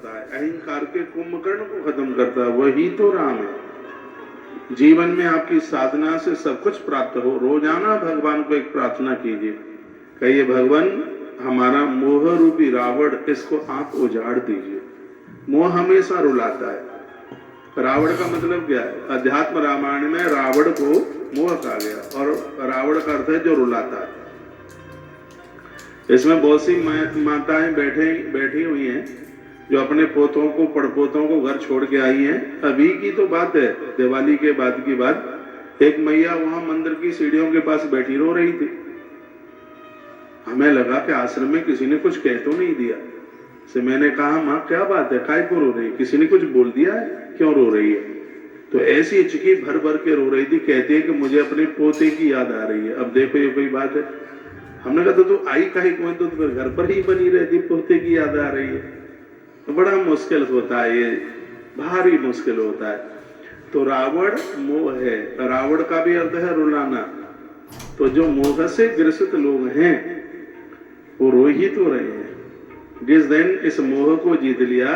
करता है, अहंकार के कुंभकर्ण को खत्म करता है, वही तो राम है। जीवन में आपकी साधना से सब कुछ प्राप्त हो। रोजाना भगवान को एक प्रार्थना कीजिए, कहिए भगवान हमारा मोह रूपी रावण, इसको आप उजाड़ दीजिए। मोह हमेशा रुलाता है। रावण का मतलब क्या है? अध्यात्म रामायण में रावण को मोह कहा गया, और रावण का अर्थ है जो रुलाता है। इसमें बहुत सी माताएं बैठी हुई हैं जो अपने पोतों को पड़पोतों को घर छोड़ के आई हैं। अभी की तो बात है, दिवाली के बाद की बात। एक मैया वहां मंदिर की सीढ़ियों के पास बैठी रो रही थी। हमें लगा कि आश्रम में किसी ने कुछ कह तो नहीं दिया। से मैंने कहा माँ क्या बात है, काय को रो रही है? किसी ने कुछ बोल दिया है? क्यों रो रही है? तो ऐसी चिकी भर भर के रो रही थी। कहती है कि मुझे अपने पोते की याद आ रही है। अब देखो ये कोई बात है? हमने कहा तो तू आई काहे को, तो घर पर ही बनी रहती, पोते की याद आ रही है। तो बड़ा मुश्किल होता है, ये भारी मुश्किल होता है। तो रावण मोह है, रावण का भी अर्थ है रुलाना। तो जो मोह से ग्रसित लोग हैं वो रो ही तो रहे हैं। जिस दिन इस मोह को जीत लिया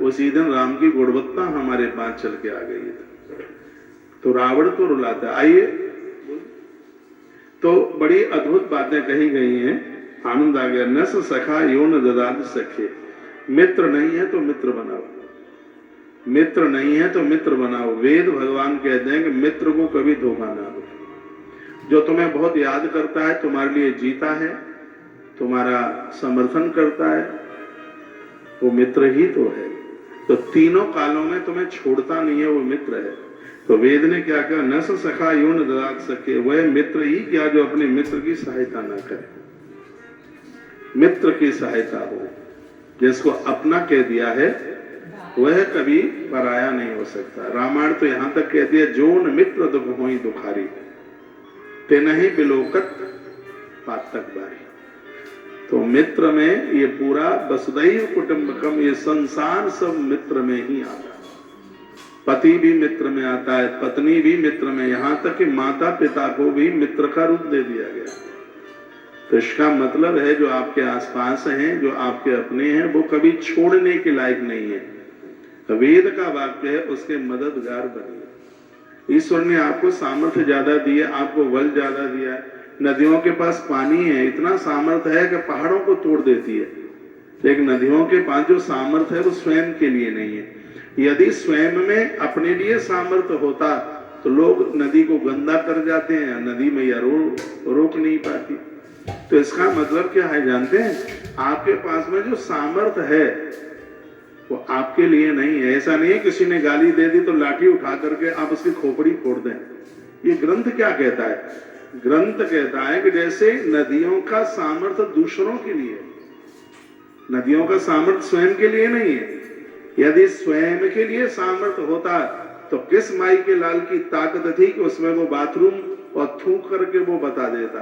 उसी दिन राम की गुणवत्ता हमारे पास चल के आ गई है। तो रावण तो रुलाता। आइए, तो बड़ी अद्भुत बातें कही गई हैं, आनंद आ गया। न सखा यो न ददात सखे, मित्र नहीं है तो मित्र बनाओ, मित्र नहीं है तो मित्र बनाओ। वेद भगवान कहते हैं कि मित्र को कभी धोखा ना दो। जो तुम्हें बहुत याद करता है, तुम्हारे लिए जीता है, तुम्हारा समर्थन करता है, वो मित्र ही तो है। तो तीनों कालों में तुम्हें छोड़ता नहीं है, वो मित्र है। तो वेद ने क्या कहा? न सखा यो न ददात सखे, वह मित्र ही क्या जो अपने मित्र की सहायता ना करे। मित्र की सहायता हो, जिसको अपना कह दिया है वह कभी पराया नहीं हो सकता। रामायण तो यहां तक कहती है जोन मित्र दुख होई दुखारी, ते नहीं बिलोकत पातक बारी। तो मित्र में ये पूरा वसुदैव कुटुंबकम, ये संसार सब मित्र में ही आता है। पति भी मित्र में आता है, पत्नी भी मित्र में, यहां तक कि माता पिता को भी मित्र का रूप दे दिया गया। तो इसका मतलब है जो आपके आसपास हैं, जो आपके अपने हैं, वो कभी छोड़ने के लायक नहीं है। वेद का वाक्य है उसके मददगार बनिए। ईश्वर ने आपको सामर्थ्य ज्यादा दी है, आपको बल ज्यादा दिया है। नदियों के पास पानी है, इतना सामर्थ्य है कि पहाड़ों को तोड़ देती है। लेकिन नदियों के पास जो सामर्थ्य है वो स्वयं के लिए नहीं है। यदि स्वयं में अपने लिए सामर्थ्य होता तो लोग नदी को गंदा कर जाते हैं, नदी में या रोक नहीं पाती। तो इसका मतलब क्या है जानते हैं? आपके पास में जो सामर्थ्य है वो आपके लिए नहीं है। ऐसा नहीं है किसी ने गाली दे दी तो लाठी उठा करके आप उसकी खोपड़ी फोड़ दें। ये ग्रंथ क्या कहता है? ग्रंथ कहता है कि जैसे नदियों का सामर्थ्य दूसरों के लिए, नदियों का सामर्थ्य स्वयं के लिए नहीं है। यदि स्वयं के लिए सामर्थ्य होता तो किस माई के लाल की ताकत थी कि उसमें वो बाथरूम और थूक करके वो बता देता।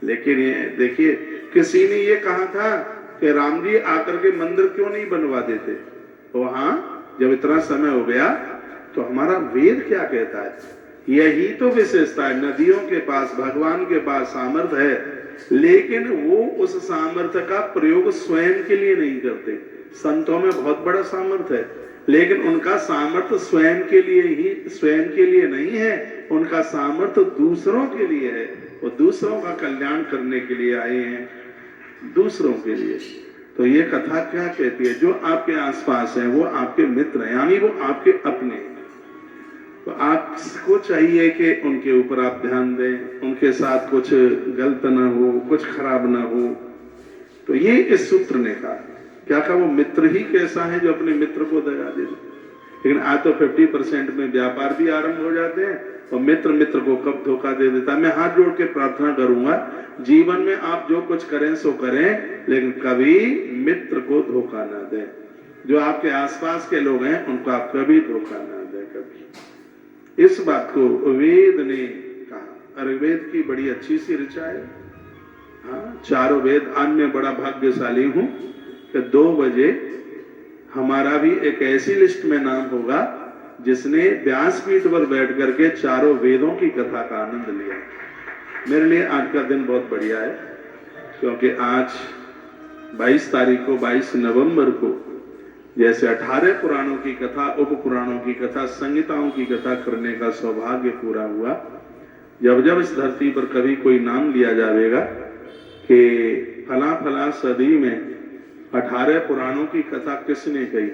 लेकिन ये देखिए, किसी ने ये कहा था कि राम जी आकर के मंदिर क्यों नहीं बनवा देते? तो हाँ, जब इतना समय हो गया तो हमारा वेद क्या कहता है? यही तो विशेषता है। नदियों के पास, भगवान के पास सामर्थ्य है, लेकिन वो उस सामर्थ्य का प्रयोग स्वयं के लिए नहीं करते। संतों में बहुत बड़ा सामर्थ्य है, लेकिन उनका सामर्थ्य स्वयं के लिए नहीं है। उनका सामर्थ्य दूसरों के लिए है। वो दूसरों का कल्याण करने के लिए आए हैं, दूसरों के लिए। तो ये कथा क्या कहती है? जो आपके आसपास है वो आपके मित्र हैं, यानी वो आपके अपने हैं। तो आपको चाहिए कि उनके ऊपर आप ध्यान दें, उनके साथ कुछ गलत ना हो, कुछ खराब ना हो। तो ये इस सूत्र ने कहा। क्या कहा? वो मित्र ही कैसा है जो अपने मित्र को दगा दे। लेकिन आज तो 50% में व्यापार भी आरंभ हो जाते हैं और मित्र को कब धोखा दे देता। मैं हाथ जोड़ के प्रार्थना करूंगा, जीवन में आप जो कुछ करें सो करें, लेकिन कभी मित्र को धोखा ना दें। जो आपके आसपास के लोग हैं उनको आप कभी धोखा ना दें। कभी इस बात को वेद ने कहा। ऋग्वेद की बड़ी अच्छी सी ऋचा है। हाँ, चारों वेद। आज मैं बड़ा भाग्यशाली हूं कि 2 बजे हमारा भी एक ऐसी लिस्ट में नाम होगा जिसने व्यासपीठ पर बैठ करके चारों वेदों की कथा का आनंद लिया। मेरे लिए आज का दिन बहुत बढ़िया है, क्योंकि आज 22 तारीख को, 22 नवंबर को जैसे 18 पुराणों की कथा, उप पुराणों की कथा, संहिताओं की कथा करने का सौभाग्य पूरा हुआ। जब जब इस धरती पर कभी कोई नाम लिया जाएगा कि फला फला सदी में 18 पुराणों की कथा किसने कही,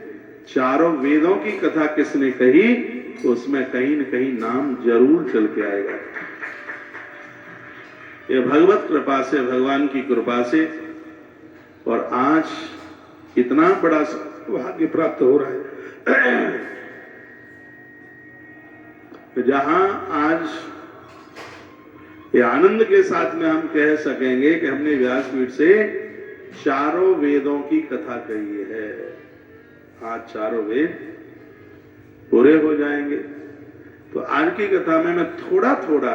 चारों वेदों की कथा किसने कही, तो उसमें कहीं न कहीं नाम जरूर चल के आएगा। ये भगवत कृपा से, भगवान की कृपा से, और आज इतना बड़ा सौभाग्य प्राप्त हो रहा है जहां आज ये आनंद के साथ में हम कह सकेंगे कि हमने व्यासपीठ से चारों वेदों की कथा कही है। आज चारों वेद पूरे हो जाएंगे। तो आज की कथा में मैं थोड़ा थोड़ा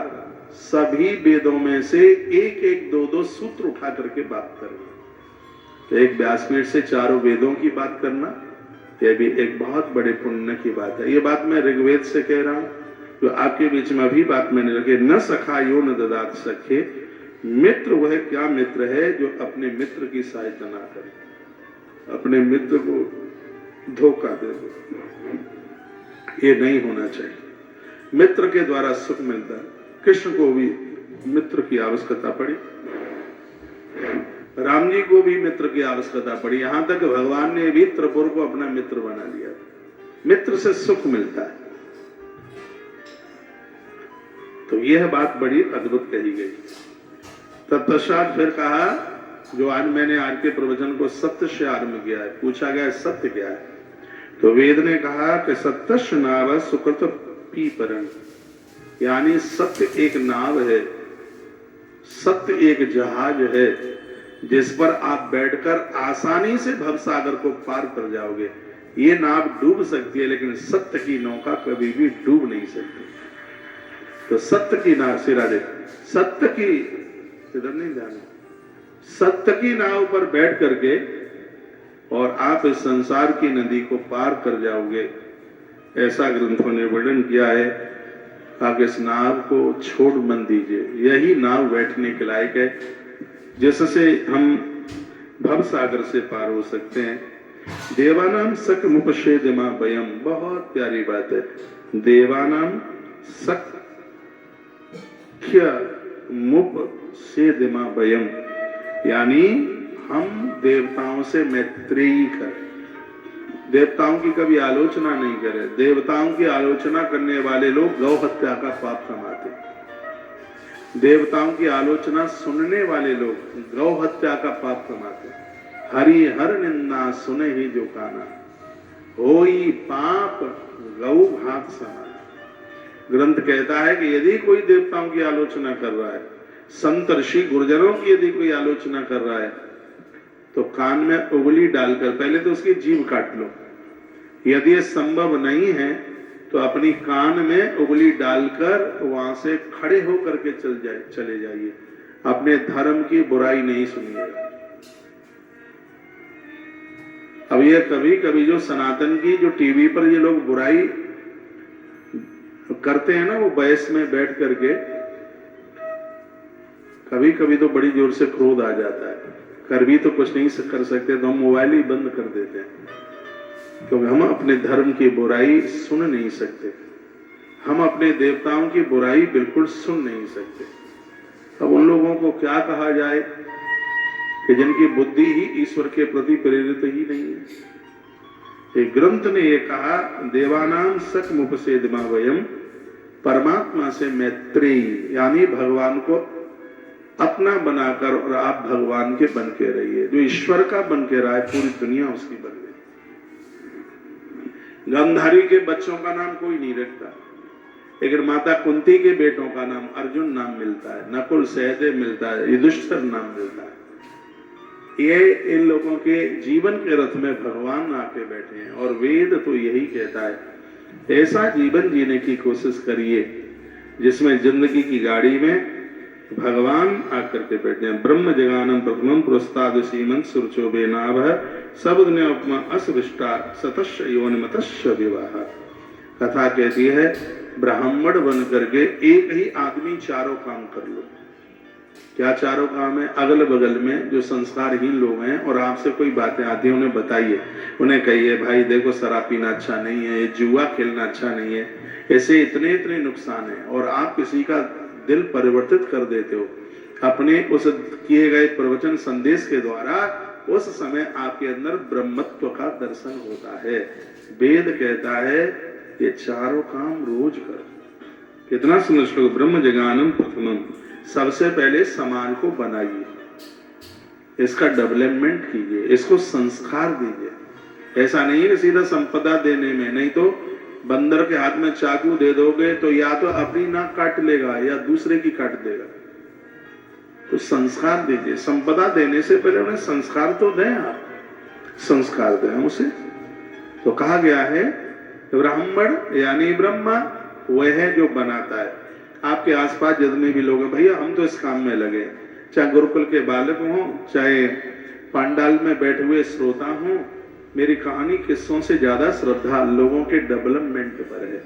सभी वेदों में से एक एक दो दो सूत्र उठा करके बात करूंगा। तो एक व्यासपीठ से चारों वेदों की बात करना, यह भी एक बहुत बड़े पुण्य की बात है। ये बात मैं ऋग्वेद से कह रहा हूं, जो आपके बीच में अभी बात मैंने रखी, न सखा यो न ददात सखे। मित्र वह क्या मित्र है जो अपने मित्र की सहायता ना करे, अपने मित्र को धोखा दे। ये नहीं होना चाहिए। मित्र के द्वारा सुख मिलता है। कृष्ण को भी मित्र की आवश्यकता पड़ी, राम जी को भी मित्र की आवश्यकता पड़ी, यहां तक भगवान ने भी त्रिपुर को अपना मित्र बना लिया। मित्र से सुख मिलता है। तो यह बात बड़ी अद्भुत कही गई। तत्पश्चात फिर कहा, जो आज मैंने आज के प्रवचन को सत्य से आरंभ किया है, पूछा गया सत्य क्या है, तो वेद ने कहा कि सत्यस्य नाव सुकृत पीपरण, यानी सत्य एक नाव है, सत्य एक जहाज है, जिस पर आप बैठकर आसानी से भवसागर को पार कर जाओगे। ये नाव डूब सकती है, लेकिन सत्य की नौका कभी भी डूब नहीं सकती। तो सत्य की नाव, सिरा दे, सत्य की, इधर नहीं जाना, सत्य की नाव पर बैठ करके और आप इस संसार की नदी को पार कर जाओगे। ऐसा ग्रंथों ने वर्णन किया है। आप इस नाव को छोड़ मन दीजिए, यही नाव बैठने के लायक है, जिससे हम भवसागर से पार हो सकते हैं। देवानाम सक मुपशेदमा वयम, बहुत प्यारी बात है। देवानाम सक मुपशेदमा वयम, यानी हम देवताओं से मैत्रेयी करें, देवताओं की कभी आलोचना नहीं करें। देवताओं की आलोचना करने वाले लोग गौ हत्या का पाप कमाते। देवताओं की आलोचना सुनने वाले लोग गौ हत्या का पाप कमाते। हरि हर निंदा सुने ही जो काना, होई पाप गौ घात समान। ग्रंथ कहता है कि यदि कोई देवताओं की आलोचना कर रहा है, संत ऋषि गुरुजनों की यदि कोई आलोचना कर रहा है, तो कान में उंगली डालकर पहले तो उसकी जीभ काट लो। यदि ये संभव नहीं है तो अपनी कान में उंगली डालकर वहां से खड़े होकर के चले जाइए। अपने धर्म की बुराई नहीं सुनिएगा। अब ये कभी कभी जो सनातन की जो टीवी पर ये लोग बुराई करते हैं ना, वो बहस में बैठ करके, कभी कभी तो बड़ी जोर से क्रोध आ जाता है। कर भी तो कुछ नहीं कर सकते, तो हम मोबाइल ही बंद कर देते हैं, क्योंकि हम अपने धर्म की बुराई सुन नहीं सकते। हम अपने देवताओं की बुराई बिल्कुल सुन नहीं सकते। अब उन लोगों को क्या कहा जाए कि जिनकी बुद्धि ही ईश्वर के प्रति प्रेरित ही नहीं है। एक ग्रंथ ने ये कहा, देवानाम सक मुपसेदमा वयम, परमात्मा से मैत्रेयी, यानी भगवान को अपना बनाकर, और आप भगवान के बन के रहिए। जो ईश्वर का बन के रहा है, पूरी दुनिया उसकी बन गई। गांधारी के बच्चों का नाम कोई नहीं रखता, लेकिन माता कुंती के बेटों का नाम अर्जुन नाम मिलता है, नकुल सहदेव मिलता है, युधिष्ठिर नाम मिलता है। ये इन लोगों के जीवन के रथ में भगवान आके बैठे हैं। और वेद तो यही कहता है, ऐसा जीवन जीने की कोशिश करिए जिसमें जिंदगी की गाड़ी में भगवान आकर के बैठे हैं। ब्रह्म जगानम प्रथमम पुरस्ताद सीमंत सुरचो बेनाभ शब्द ने उपमा असविष्टा सतस्य योनिमतस्य विवाह। कथा कहती है, ब्राह्मण बन करके एक ही आदमी चारों काम कर लो। क्या चारों काम है? अगल बगल में जो संस्कारहीन लोग हैं और आपसे कोई बातें आती है उन्हें बताइए, उन्हें कहिए भाई देखो शराब पीना अच्छा नहीं है, ये जुआ खेलना अच्छा नहीं है, ऐसे इतने इतने नुकसान है। और आप किसी का दिल परिवर्तित कर देते हो अपने उस किए गए प्रवचन संदेश के द्वारा, उस समय आपके अंदर ब्रह्मत्व का दर्शन होता है। वेद कहता है ये चारों काम रोज करो। कितना सुंदर श्लोक, ब्रह्म जगानम प्रथमम, सबसे पहले समाज को बनाइए, इसका डेवलपमेंट कीजिए, इसको संस्कार दीजिए। ऐसा नहीं है सीधा संपदा देने में, नहीं तो बंदर के हाथ में चाकू दे दोगे तो या तो अपनी नाक काट लेगा या दूसरे की काट देगा। तो संस्कार दीजिए, संपदा देने से पहले उन्हें संस्कार तो दें, आप संस्कार दें उसे। तो कहा गया है ब्राह्मण यानी ब्रह्मा वह है जो बनाता है। आपके आसपास जितने भी लोग हैं, भैया हम तो इस काम में लगे, चाहे गुरुकुल के बालक हों, चाहे पंडाल में बैठे हुए श्रोता हों, मेरी कहानी किस्सों से ज्यादा श्रद्धा लोगों के डेवलपमेंट पर है।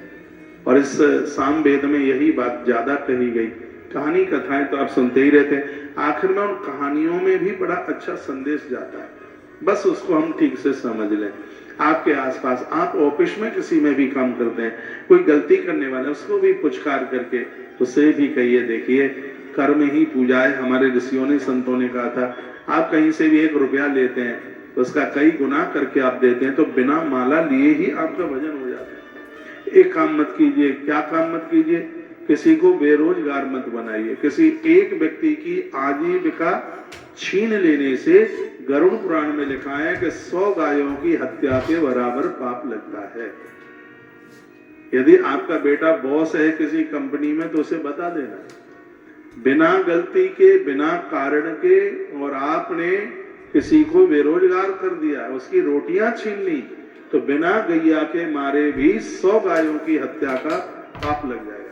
और इस साम वेद में यही बात ज्यादा कही गई। कहानी कथाएं तो आप सुनते ही रहते हैं, आखिर में उन कहानियों में भी बड़ा अच्छा संदेश जाता है, बस उसको हम ठीक से समझ लें। आपके आसपास, आप ऑफिस में किसी में भी काम करते हैं, कोई गलती करने वाला उसको भी पुचकार करके उसे भी कहिए देखिए कर्म ही पूजा है। हमारे ऋषियों ने संतों ने कहा था, आप कहीं से भी 1 रुपया लेते हैं तो उसका कई गुना करके आप देते हैं, तो बिना माला लिए ही आपका भजन हो जाता है। एक काम मत कीजिए। क्या काम मत कीजिए? किसी को बेरोजगार मत बनाइए। किसी एक व्यक्ति की आजीविका छीन लेने से गरुड़ पुराण में लिखा है कि 100 गायों की हत्या के बराबर पाप लगता है। यदि आपका बेटा बॉस है किसी कंपनी में तो उसे बता देना, बिना गलती के, बिना कारण के, और आपने किसी को बेरोजगार कर दिया, उसकी रोटियां छीन ली, तो बिना गैया के मारे भी 100 गायों की हत्या का पाप लग जाएगा।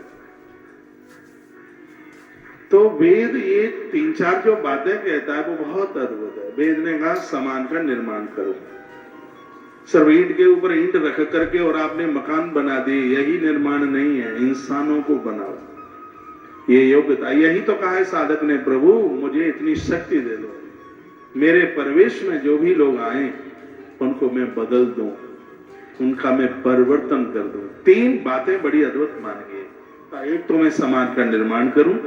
तो वेद ये 3-4 जो बातें कहता है वो बहुत अद्भुत है। वेद ने कहा समाज का निर्माण करो। सिर्फ ईंट के ऊपर ईंट रख करके और आपने मकान बना दिए, यही निर्माण नहीं है। इंसानों को बनाओ, ये योग्यता। यही तो कहा है साधक ने, प्रभु मुझे इतनी शक्ति दे दो, मेरे परिवेश में जो भी लोग आए उनको मैं बदल दूं, उनका मैं परिवर्तन कर दूं। 3 बातें बड़ी अद्भुत मानी है। एक तो मैं समाज का निर्माण करूं,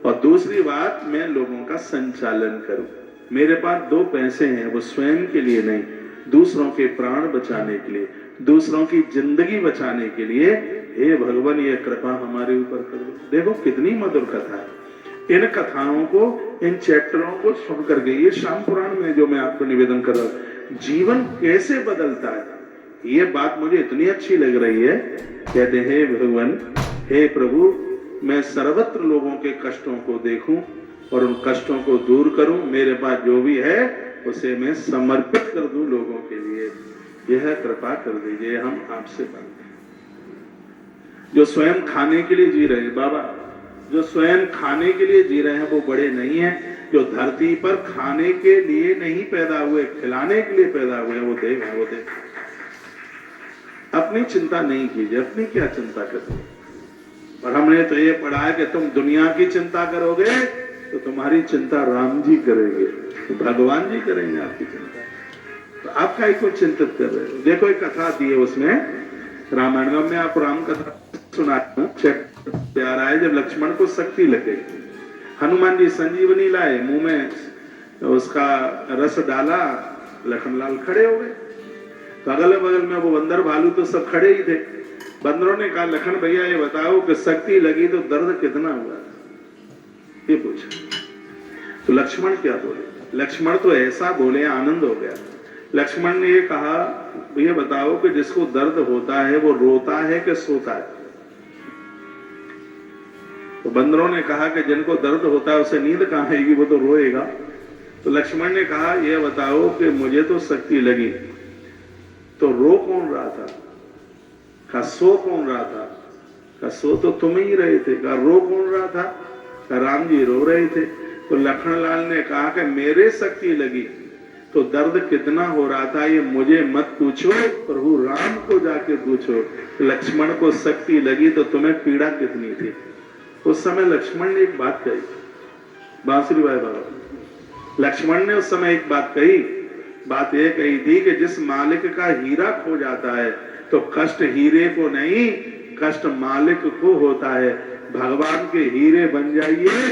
और दूसरी बात मैं लोगों का संचालन करूं। मेरे पास 2 पैसे हैं, वो स्वयं के लिए नहीं, दूसरों के प्राण बचाने के लिए, दूसरों की जिंदगी बचाने के लिए। हे भगवान ये कृपा हमारे ऊपर कर दो। देखो कितनी मधुर कथा है। इन कथाओं को, इन चैप्टरों को सुन करके, ये शाम पुराण में जो मैं आपको निवेदन कर रहा हूं, जीवन कैसे बदलता है, ये बात मुझे इतनी अच्छी लग रही है। कहते हे भगवान, हे प्रभु, मैं सर्वत्र लोगों के कष्टों को देखूं और उन कष्टों को दूर करूं। मेरे पास जो भी है उसे मैं समर्पित कर दूं लोगों के लिए। यह कृपा कर दीजिए, हम आपसे मांगते हैं। जो स्वयं खाने के लिए जी रहे हैं बाबा, जो स्वयं खाने के लिए जी रहे हैं वो बड़े नहीं हैं। जो धरती पर खाने के लिए नहीं पैदा हुए, खिलाने के लिए पैदा हुए, वो देव है, वो देव। अपनी चिंता नहीं कीजिए, अपनी क्या चिंता करोगे। और हमने तो ये पढ़ा है कि तुम दुनिया की चिंता करोगे तो तुम्हारी चिंता राम जी करेंगे, तो भगवान जी करेंगे आपकी चिंता। तो आप क्या को चिंतित कर रहे हो? देखो एक कथा दी है उसमें, रामायण में आप राम कथा सुनाते हैं। प्यार आए जब लक्ष्मण को शक्ति लगे, हनुमान जी संजीवनी लाए, मुंह में उसका रस डाला, लखनलाल खड़े हो गए। तो अगल बगल में वो बंदर भालू तो सब खड़े ही थे। बंदरों ने कहा लखन भैया ये बताओ कि शक्ति लगी तो दर्द कितना हुआ, ये पूछा। तो लक्ष्मण क्या बोले? लक्ष्मण तो ऐसा बोले आनंद हो गया। लक्ष्मण ने ये कहा ये बताओ कि जिसको दर्द होता है वो रोता है कि सोता है? तो बंदरों ने कहा कि जिनको दर्द होता है उसे नींद कहां आएगी, वो तो रोएगा। तो लक्ष्मण ने कहा ये बताओ कि मुझे तो शक्ति लगी, तो रो कौन रहा था? का सो कौन रहा था? का सो तो तुम ही रहे थे। का रो कौन रहा था? का राम जी रो रहे थे। तो लखनलाल ने कहा कि मेरे शक्ति लगी तो दर्द कितना हो रहा था ये मुझे मत पूछो, प्रभु राम को जाके पूछो। लक्ष्मण को शक्ति लगी तो तुम्हें पीड़ा कितनी थी? उस समय लक्ष्मण ने एक बात कही, बांसुरीबाई बाबा। लक्ष्मण ने उस समय एक बात कही, बात यह कही थी कि जिस मालिक का हीरा खो जाता है तो कष्ट हीरे को नहीं, कष्ट मालिक को होता है। भगवान के हीरे बन जाइए,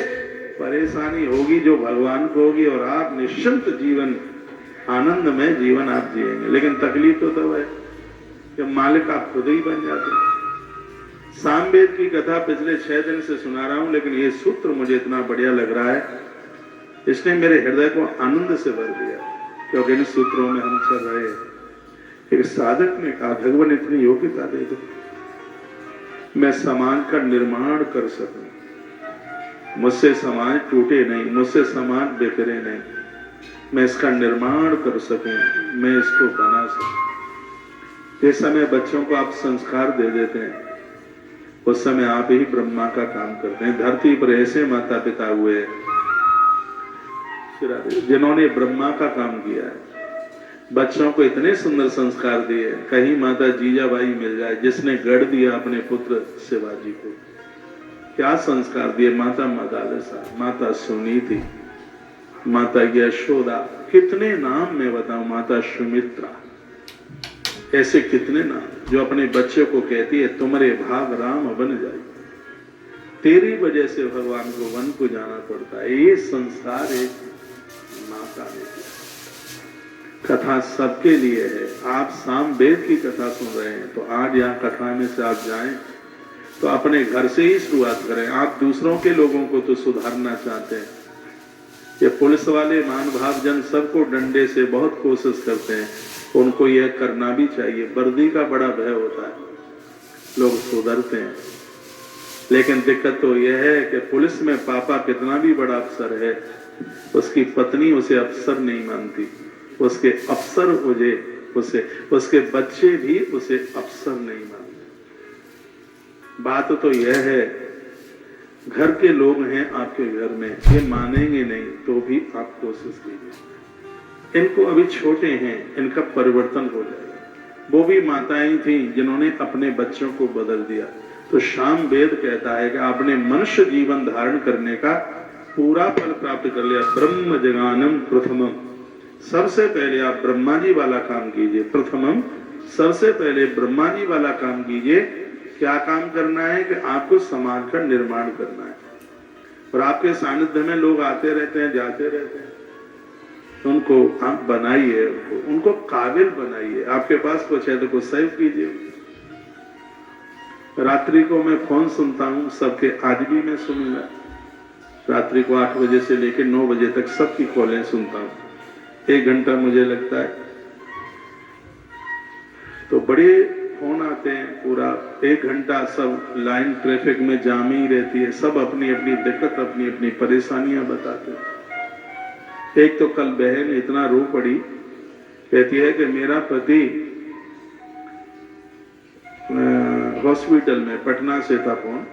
परेशानी होगी जो भगवान को होगी, और आप निश्चिंत जीवन, आनंद में जीवन आप जिएंगे। लेकिन तकलीफ तो तब है कि मालिक आप खुद ही बन जाते हैं। सामवेद की कथा पिछले 6 दिन से सुना रहा हूं, लेकिन ये सूत्र मुझे इतना बढ़िया लग रहा है, इसने मेरे हृदय को आनंद से भर दिया, क्योंकि इन सूत्रों में हम चल रहे हैं। एक साधक ने कहा, भगवान इतनी योग्यता दे दो, मैं समाज का निर्माण कर सकूं, मुझसे समाज टूटे नहीं, मुझसे समाज बिखरे नहीं, मैं इसका निर्माण कर सकूं, मैं इसको बना सकूं। इस समय बच्चों को आप संस्कार दे देते हैं, उस समय आप ही ब्रह्मा का काम करते हैं। धरती पर ऐसे माता पिता हुए जिन्होंने ब्रह्मा का काम किया है, बच्चों को इतने सुंदर संस्कार दिए। कहीं माता जीजाबाई मिल जाए जिसने गढ़ दिया अपने पुत्र शिवाजी को, क्या संस्कार दिए। माता मदालसा, माता सुनीति, माता यशोदा, कितने नाम मैं बताऊं, माता सुमित्रा, ऐसे कितने नाम जो अपने बच्चे को कहती है तुम्हारे भाग राम बन जाए, तेरी वजह से भगवान को वन को जाना पड़ता है। ये संस्कार एक माता ने दिया। कथा सबके लिए है। आप सामवेद की कथा सुन रहे हैं तो आज यहाँ कथा में से आप जाएं तो अपने घर से ही शुरुआत करें। आप दूसरों के लोगों को तो सुधारना चाहते हैं, ये पुलिस वाले मान भाव जन सबको डंडे से बहुत कोशिश करते हैं, उनको यह करना भी चाहिए। वर्दी का बड़ा भय होता है, लोग सुधरते हैं, लेकिन दिक्कत तो यह है कि पुलिस में पापा कितना भी बड़ा अफसर है, उसकी पत्नी उसे अफसर नहीं मानती, उसके अफसर उसके बच्चे भी उसे अफसर नहीं मानते। बात तो यह है, घर के लोग हैं आपके घर में, ये मानेंगे नहीं तो भी आप कोशिश कीजिए। इनको अभी छोटे हैं, इनका परिवर्तन हो जाएगा। वो भी माताएं थी जिन्होंने अपने बच्चों को बदल दिया। तो सामवेद कहता है कि आपने मनुष्य जीवन धारण करने का पूरा फल प्राप्त कर लिया। ब्रह्म जगानम प्रथमम, सबसे पहले आप ब्रह्मा जी वाला काम कीजिए। प्रथमम, सबसे पहले ब्रह्मा जी वाला काम कीजिए। क्या काम करना है कि आपको समाज का निर्माण करना है, और आपके सानिध्य में लोग आते रहते हैं, जाते रहते हैं, उनको आप बनाइए, उनको काबिल बनाइए। आपके पास कुछ है तो कुछ सेव कीजिए। रात्रि को मैं फोन सुनता हूं सबके, आज भी मैं सुनूंगा। रात्रि को 8 बजे से लेकर 9 बजे तक सबकी कॉलें सुनता हूं, 1 घंटा मुझे लगता है। तो बड़े फोन आते हैं, पूरा 1 घंटा सब लाइन ट्रैफिक में जाम ही रहती है, सब अपनी अपनी दिक्कत, अपनी अपनी परेशानियां बताते हैं। एक तो कल बहन इतना रो पड़ी, कहती है कि मेरा पति हॉस्पिटल में, पटना से था फोन,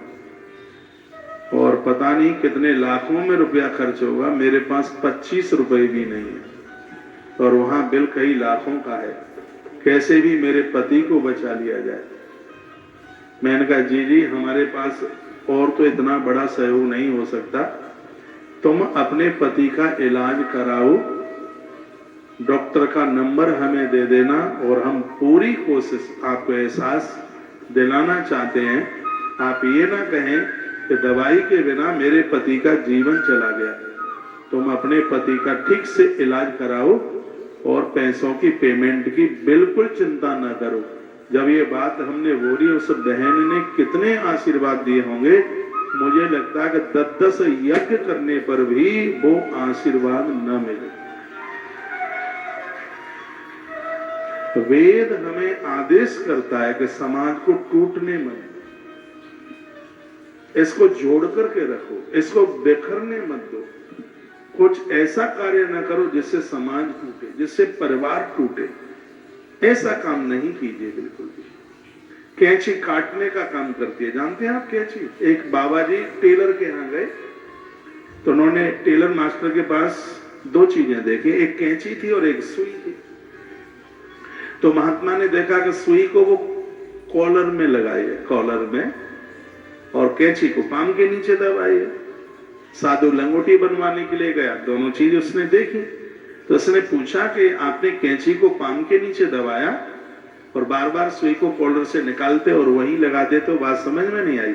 और पता नहीं कितने लाखों में रुपया खर्च होगा, मेरे पास 25 रुपए भी नहीं है, और वहां बिल कई लाखों का है, कैसे भी मेरे पति को बचा लिया जाए। मैंने कहा जी हमारे पास और तो इतना बड़ा सहयोग नहीं हो सकता, तुम अपने पति का इलाज कराओ, डॉक्टर का नंबर हमें दे देना, और हम पूरी कोशिश, आपको एहसास दिलाना चाहते हैं, आप ये ना कहें कि दवाई के बिना मेरे पति का जीवन चला गया। तुम अपने पति का ठीक से इलाज कराओ और पैसों की पेमेंट की बिल्कुल चिंता ना करो। जब ये बात हमने बोली, उस बहन ने कितने आशीर्वाद दिए होंगे, मुझे लगता है कि 10-10 यज्ञ करने पर भी वो आशीर्वाद न मिले। वेद हमें आदेश करता है कि समाज को टूटने मत, इसको जोड़ करके रखो, इसको बिखरने मत दो। कुछ ऐसा कार्य न करो जिससे समाज टूटे, जिससे परिवार टूटे, ऐसा काम नहीं कीजिए बिल्कुल भी। कैंची काटने का काम करती है, जानते हैं आप कैंची? एक बाबा जी टेलर के यहाँ गए तो उन्होंने टेलर मास्टर के पास 2 चीजें देखी, एक कैंची थी और एक सुई थी। तो महात्मा ने देखा कि सुई को वो कॉलर में लगाई है, कॉलर में, और कैंची को पाम के नीचे दबाई है। साधु लंगोटी बनवाने के लिए गया, दोनों चीज उसने देखी। तो उसने पूछा कि आपने कैंची को पाम के नीचे दबाया और बार बार सुई को कॉलर से निकालते और वहीं लगा देते, तो बात समझ में नहीं आई।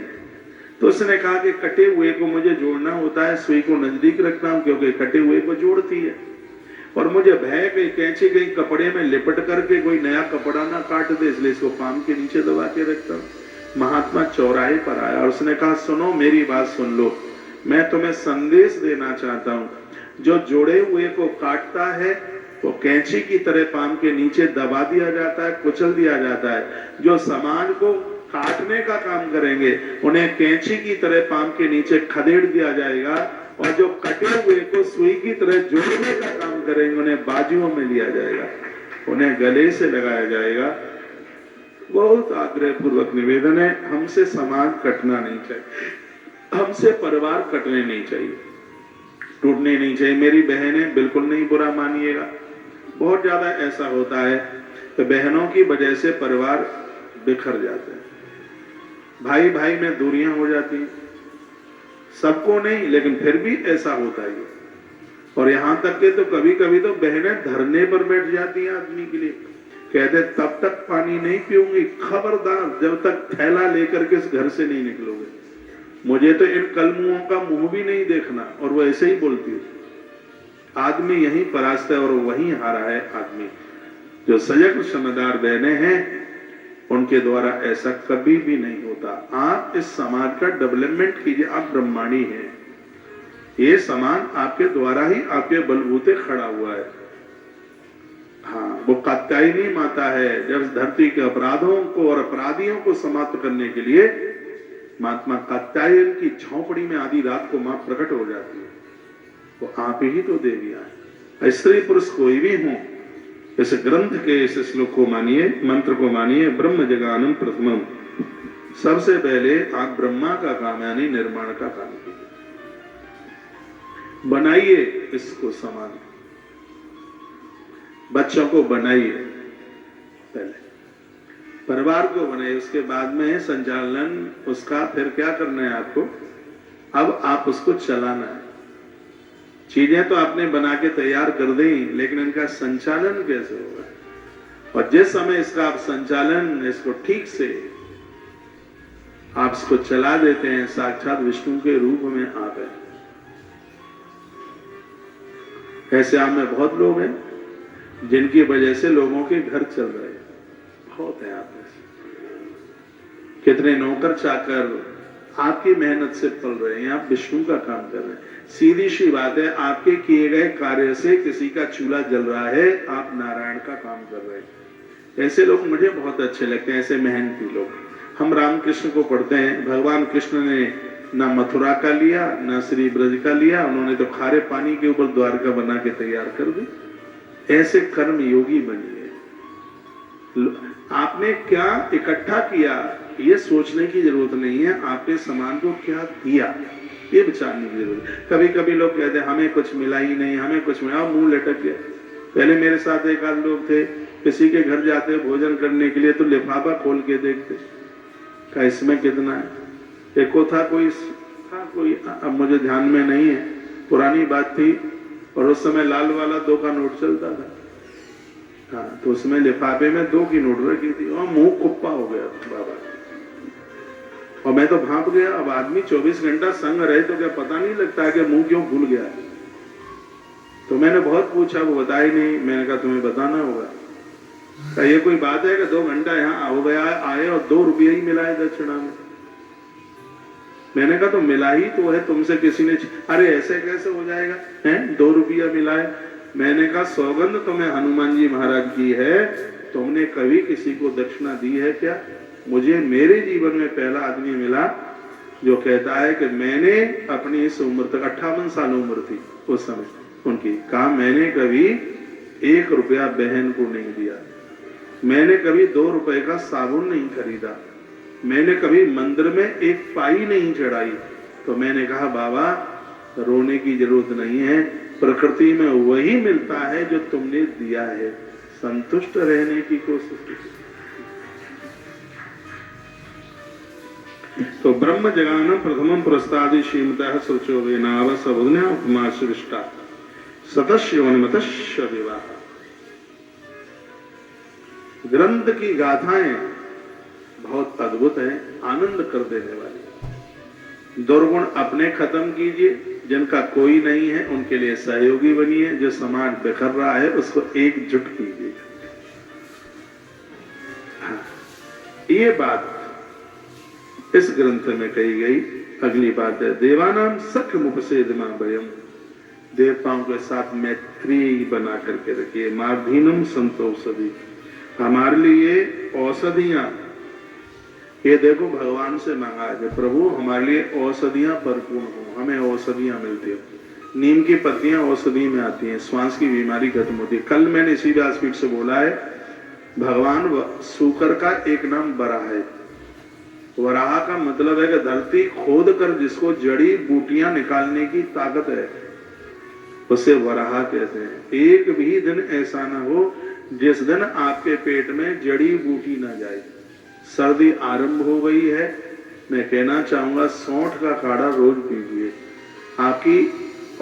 तो उसने कहा कि कटे हुए को मुझे जोड़ना होता है, सुई को नजदीक रखता हूं क्योंकि कटे हुए को जोड़ती है, और मुझे भय कि कैंची कहीं कपड़े में लिपट करके कोई नया कपड़ा ना काट दे, इसलिए इसको पाम के नीचे दबा के रखता हूं। महात्मा चौराहे पर आया और उसने कहा, सुनो मेरी बात सुन लो, मैं तुम्हें संदेश देना चाहता हूं, जो जोड़े हुए को काटता है वो कैंची की तरह पाम के नीचे दबा दिया जाता है, कुचल दिया जाता है। जो सामान को काटने का काम करेंगे उन्हें कैंची की तरह पाम के नीचे खदेड़ दिया जाएगा, और जो कटे हुए को सुई की तरह जोड़ने का काम करेंगे उन्हें बाजुओं में लिया जाएगा, उन्हें गले से लगाया जाएगा। बहुत आग्रह पूर्वक निवेदन है, हमसे समाज कटना नहीं चाहिए, हमसे परिवार कटने नहीं चाहिए, टूटने नहीं चाहिए। मेरी बहनें बिल्कुल नहीं बुरा मानिएगा, बहुत ज्यादा ऐसा होता है तो बहनों की वजह से परिवार बिखर जाते हैं, भाई भाई में दूरियां हो जाती हैं, सबको नहीं लेकिन फिर भी ऐसा होता है। और यहां तक के तो कभी कभी तो बहनें धरने पर बैठ जाती हैं आदमी के लिए, कहते तब तक पानी नहीं पीऊंगी, खबरदार जब तक थैला लेकर के इस घर से नहीं निकलोगे, मुझे तो इन कलमुओं का मुंह भी नहीं देखना। और वो ऐसे ही बोलती है। आदमी यहीं परास्त है और वहीं हारा है आदमी। जो सजग समझदार बहनें हैं उनके द्वारा ऐसा कभी भी नहीं होता। आप इस समाज का डेवलपमेंट कीजिए, आप ब्रह्मांडी हैं, ये समाज आपके द्वारा ही आपके बलबूते खड़ा हुआ है। हाँ, वो कात्यायनी माता है, जब धरती के अपराधों को और अपराधियों को समाप्त करने के लिए महात्मा कात्यायन की झोंपड़ी में आधी रात को मां प्रकट हो जाती है, वो आप ही तो देवियां हैं। स्त्री पुरुष कोई भी हो, इस ग्रंथ के इस श्लोक को मानिए, मंत्र को मानिए, ब्रह्म जगानम प्रथमम, सबसे पहले आप ब्रह्मा का काम यानी निर्माण का काम कीजिए, बनाइए इसको समाज, बच्चों को बनाइए, पहले परिवार को बनाइए, उसके बाद में संचालन उसका फिर क्या करना है आपको, अब आप उसको चलाना है। चीजें तो आपने बना के तैयार कर दी, लेकिन इनका संचालन कैसे होगा, और जिस समय इसका आप संचालन इसको ठीक से आप इसको चला देते हैं, साक्षात विष्णु के रूप में आप हैं। ऐसे आप में बहुत लोग हैं जिनकी वजह से लोगों के घर चल रहे हैं, बहुत है आप में। कितने नौकर चाकर आपकी मेहनत से पल रहे हैं, आप विष्णु का काम कर रहे हैं। सीधी सी बात है, आपके किए गए कार्य से किसी का चूल्हा जल रहा है, आप नारायण का काम कर रहे हैं। ऐसे लोग मुझे बहुत अच्छे लगते हैं, ऐसे मेहनती लोग। हम रामकृष्ण को पढ़ते हैं, भगवान कृष्ण ने ना मथुरा का लिया ना श्री ब्रज का लिया, उन्होंने तो खारे पानी के ऊपर द्वारका बना के तैयार कर दी। ऐसे कर्म योगी बनिए। आपने क्या इकट्ठा किया ये सोचने की जरूरत नहीं है, आपने समाज को क्या दिया ये विचारने की जरूरत है। कभी कभी लोग कहते हैं हमें कुछ मिला ही नहीं, हमें कुछ मिला, मुंह लटक गया। पहले मेरे साथ एक आध लोग थे, किसी के घर जाते भोजन करने के लिए तो लिफाफा खोल के देखते, क्या इसमें कितना है। एक को था कोई, अब मुझे ध्यान में नहीं है, पुरानी बात थी, और उस समय लाल वाला 2 का नोट चलता था। हाँ, तो उसमें लिफाफे में 2 की नोट रखी थी, और मुंह कुप्पा हो गया बाबा, और मैं तो भाप गया। अब आदमी 24 घंटा संग रहे तो क्या पता नहीं लगता कि मुंह क्यों भूल गया। तो मैंने बहुत पूछा, वो बताया ही नहीं। मैंने कहा तुम्हें बताना होगा, ये कोई बात है कि 2 घंटा यहाँ हो गया आए और 2 रुपये ही मिला है दक्षिणा में। मैंने कहा तो मिला ही तो है, तुमसे किसी ने, अरे ऐसे कैसे हो जाएगा हैं, 2 रुपया मिला है। मैंने कहा सौगंध तुम्हें हनुमान जी महाराज की है, तुमने कभी किसी को दक्षिणा दी है क्या? मुझे मेरे जीवन में पहला आदमी मिला जो कहता है कि मैंने अपनी इस उम्र तक, 58 साल उम्र थी उस समय उनकी, कहा मैंने कभी 1 रुपया बहन को नहीं दिया, मैंने कभी 2 रुपए का साबुन नहीं खरीदा, मैंने कभी मंदिर में 1 पाई नहीं चढ़ाई। तो मैंने कहा बाबा रोने की जरूरत नहीं है, प्रकृति में वही मिलता है जो तुमने दिया है, संतुष्ट रहने की कोशिश कीजिए। तो ब्रह्म जगान प्रथमम प्रस्तादि श्रीमतः शुचो वेनाव सबुध्या उपमा सृष्टा सदस्य वनमतस्य विवाह। ग्रंथ की गाथाएं बहुत अद्भुत हैं, आनंद कर देने वाली। दुर्गुण अपने खत्म कीजिए, जिनका कोई नहीं है उनके लिए सहयोगी बनिए, जो समाज बिखर रहा है उसको एकजुट कीजिए। ये बात इस ग्रंथ में कही गई। अगली बात है देवानाम सख्य मुपसेदमा भयम, देवताओं के साथ मैत्री बना करके रखिए। मार्धीनम संतोषधि, हमारे लिए औषधियां, ये देखो भगवान से मांगा है प्रभु हमारे लिए औषधियां भरपूर हो, हमें औषधियां मिलती हो। नीम की पत्तियां औषधि में आती हैं, श्वास की बीमारी खत्म होती है। कल मैंने इसी व्यासपीठ से बोला है भगवान सूकर का एक नाम वराह है। वराह का मतलब है कि धरती खोद कर जिसको जड़ी बूटियां निकालने की ताकत है उसे वराह कहते हैं। एक भी दिन ऐसा ना हो जिस दिन आपके पेट में जड़ी बूटी ना जाए। सर्दी आरंभ हो गई है, मैं कहना चाहूंगा सौंठ का काढ़ा रोज पीजिए, आपकी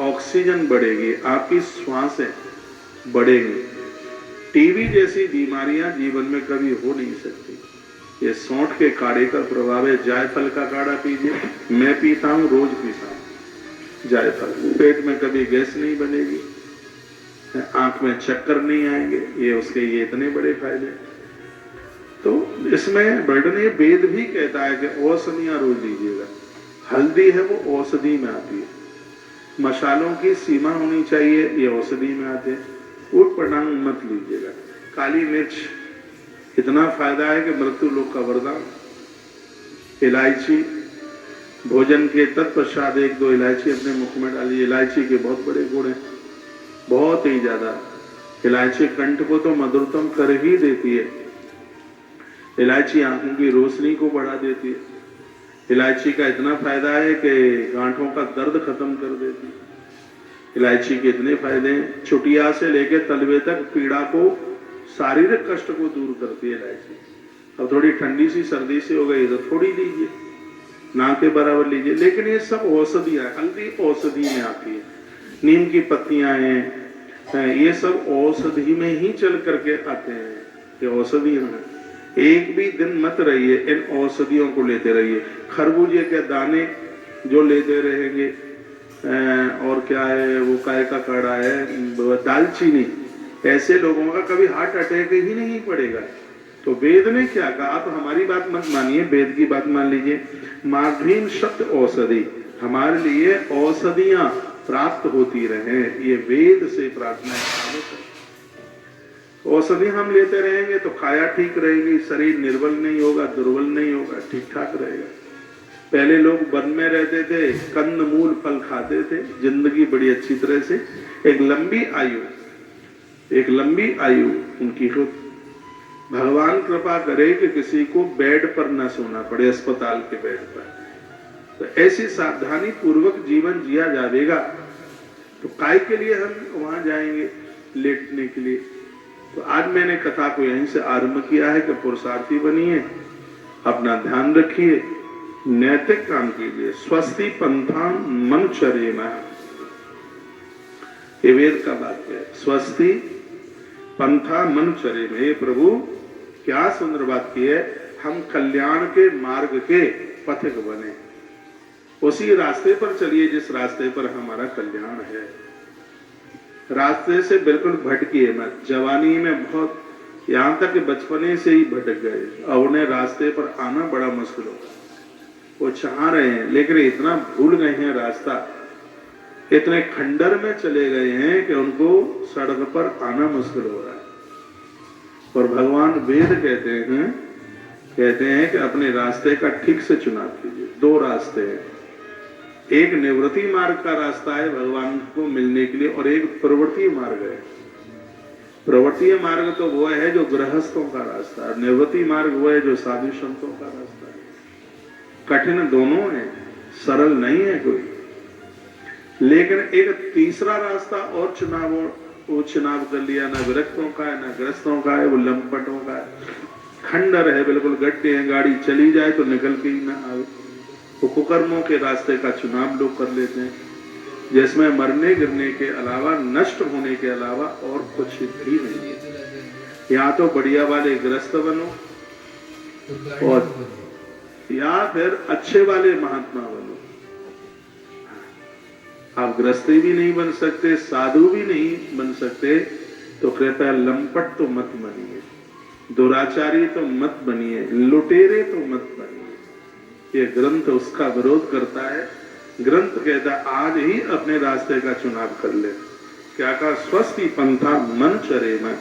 ऑक्सीजन बढ़ेगी, आपकी श्वासें बढ़ेंगी। टीबी जैसी बीमारियां जीवन में कभी हो नहीं सकती। ये सौंठ के काढ़े का प्रभाव है। जायफल का काढ़ा पीजिए, मैं पीता हूं, रोज पीता हूं जायफल। पेट में कभी गैस नहीं बनेगी, आंख में चक्कर नहीं आएंगे, ये इतने बड़े फायदे। तो इसमें वर्णनीय वेद भी कहता है कि औषधियां रोज लीजिएगा। हल्दी है वो औषधि में आती है, मसालों की सीमा होनी चाहिए, ये औषधि में आते हैं। ऊट पटांग मत लीजिएगा। काली मिर्च इतना फायदा है कि मृत्यु लोक का वरदान। इलायची भोजन के तत्पश्चात 1-2 इलायची अपने मुख में डालिए। इलायची के बहुत बड़े गुण हैं, बहुत ही ज्यादा। इलायची कंठ को तो मधुरतम कर ही देती है। इलायची आंखों की रोशनी को बढ़ा देती है। इलायची का इतना फायदा है कि गांठों का दर्द खत्म कर देती है। इलायची के इतने फायदे हैं, छुटिया से लेकर तलवे तक पीड़ा को, शारीरिक कष्ट को दूर करती है इलायची। अब थोड़ी ठंडी सी सर्दी से हो गई तो थोड़ी लीजिए, ना के बराबर लीजिए, लेकिन ये सब औषधियां, हल्दी औषधि में आती है, नीम की पत्तियां हैं, ये सब औषधि में ही चल करके आते हैं। ये औषधियां हैं। एक भी दिन मत रहिए, इन औषधियों को लेते रहिए। खरबूजे के दाने जो लेते रहेंगे, और क्या है वो काय का काढ़ा है, दालचीनी, ऐसे लोगों का कभी हार्ट अटैक ही नहीं पड़ेगा। तो वेद ने क्या कहा, आप हमारी बात मत मानिए, वेद की बात मान लीजिए। मार्धीन शब्द औषधि, हमारे लिए औषधियां प्राप्त होती रहे, ये वेद से प्रार्थना है। औषधि हम लेते रहेंगे तो काया ठीक रहेगी, शरीर निर्बल नहीं होगा, दुर्बल नहीं होगा, ठीक ठाक रहेगा। पहले लोग वन में रहते थे, कंद मूल फल खाते थे, जिंदगी बड़ी अच्छी तरह से, एक लंबी आयु उनकी हो। भगवान कृपा करे कि किसी को बेड पर न सोना पड़े, अस्पताल के बेड पर। तो ऐसी सावधानी पूर्वक जीवन जिया जाएगा। तो काय के लिए हम वहां जाएंगे लेटने के लिए। तो आज मैंने कथा को यहीं से आरंभ किया है कि पुरुषार्थी बनिए, अपना ध्यान रखिए, नैतिक काम कीजिए। स्वस्ति पंथा मनुचर्येम, ये वेद का वाक्य है। स्वस्ति पंथा मनुचर्येम, हे प्रभु क्या सुंदर बात की है। हम कल्याण के मार्ग के पथिक बने, उसी रास्ते पर चलिए जिस रास्ते पर हमारा कल्याण है। रास्ते से बिल्कुल भटकिए मत। जवानी में बहुत, यहाँ तक कि बचपने से ही भटक गए, और उन्हें रास्ते पर आना बड़ा मुश्किल होगा। वो चाह रहे हैं लेकिन इतना भूल गए हैं रास्ता, इतने खंडर में चले गए हैं कि उनको सड़क पर आना मुश्किल हो रहा है। और भगवान वेद कहते हैं कि अपने रास्ते का ठीक से चुनाव कीजिए। 2 रास्ते हैं, एक निवृत्ति मार्ग का रास्ता है भगवान को मिलने के लिए, और एक प्रवृत्ति मार्ग है। प्रवृत्ति मार्ग तो वो है जो गृहस्थों का रास्ता है, निवृत्ति मार्ग वो है जो साधु संतों का रास्ता है। कठिन दोनों है, सरल नहीं है कोई। लेकिन एक तीसरा रास्ता और चुनाव कर लिया, ना विरक्तों का है, ना ग्रस्तों का है, वो लंपटों का है। खंडर है, बिल्कुल गड्ढे हैं, गाड़ी चली जाए तो निकल के ही ना आए। वो कुकर्मों के रास्ते का चुनाव लोग कर लेते हैं, जिसमें मरने गिरने के अलावा, नष्ट होने के अलावा और कुछ भी नहीं है। या तो बढ़िया वाले गृहस्थ बनो और या फिर अच्छे वाले महात्मा बनो। आप गृहस्थी भी नहीं बन सकते, साधु भी नहीं बन सकते, तो कृपया लंपट तो मत बनिए, दुराचारी तो मत बनिए, लुटेरे तो मत बनिए। ये ग्रंथ उसका विरोध करता है। ग्रंथ कहता है आज ही अपने रास्ते का चुनाव कर ले। क्या कहा? स्वस्ति पंथा मन चरे में,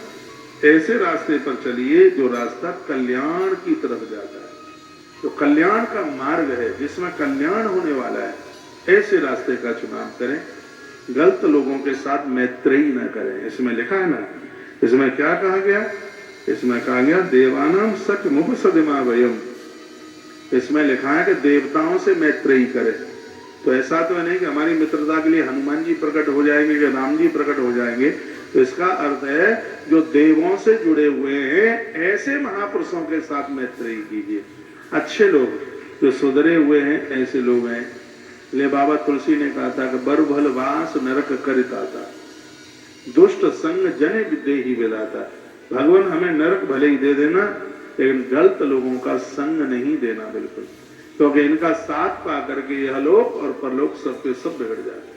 ऐसे रास्ते पर चलिए जो रास्ता कल्याण की तरफ जाता है, जो कल्याण का मार्ग है, जिसमें कल्याण होने वाला है, ऐसे रास्ते का चुनाव करें। गलत लोगों के साथ मैत्री न करें। इसमें लिखा है ना, इसमें क्या कहा गया? इसमें कहा गया देवानाम सच मुख सदिमा वयम। इसमें लिखा है कि देवताओं से मैत्री करें। तो ऐसा तो नहीं कि हमारी मित्रता के लिए हनुमान जी प्रकट हो जाएंगे कि राम जी प्रकट हो जाएंगे। तो इसका अर्थ है जो देवों से जुड़े हुए हैं ऐसे महापुरुषों के साथ मैत्री कीजिए। अच्छे लोग जो सुधरे हुए हैं ऐसे लोग हैं। ले बाबा तुलसी ने कहा था कि बर भल वास नरक करिता था, दुष्ट संग जने देहि विदाता। भगवान हमें नरक भले ही दे देना, लेकिन गलत लोगों का संग नहीं देना बिल्कुल, क्योंकि इनका साथ पा करके यह लोक और परलोक सबके सब बिगड़ जाते।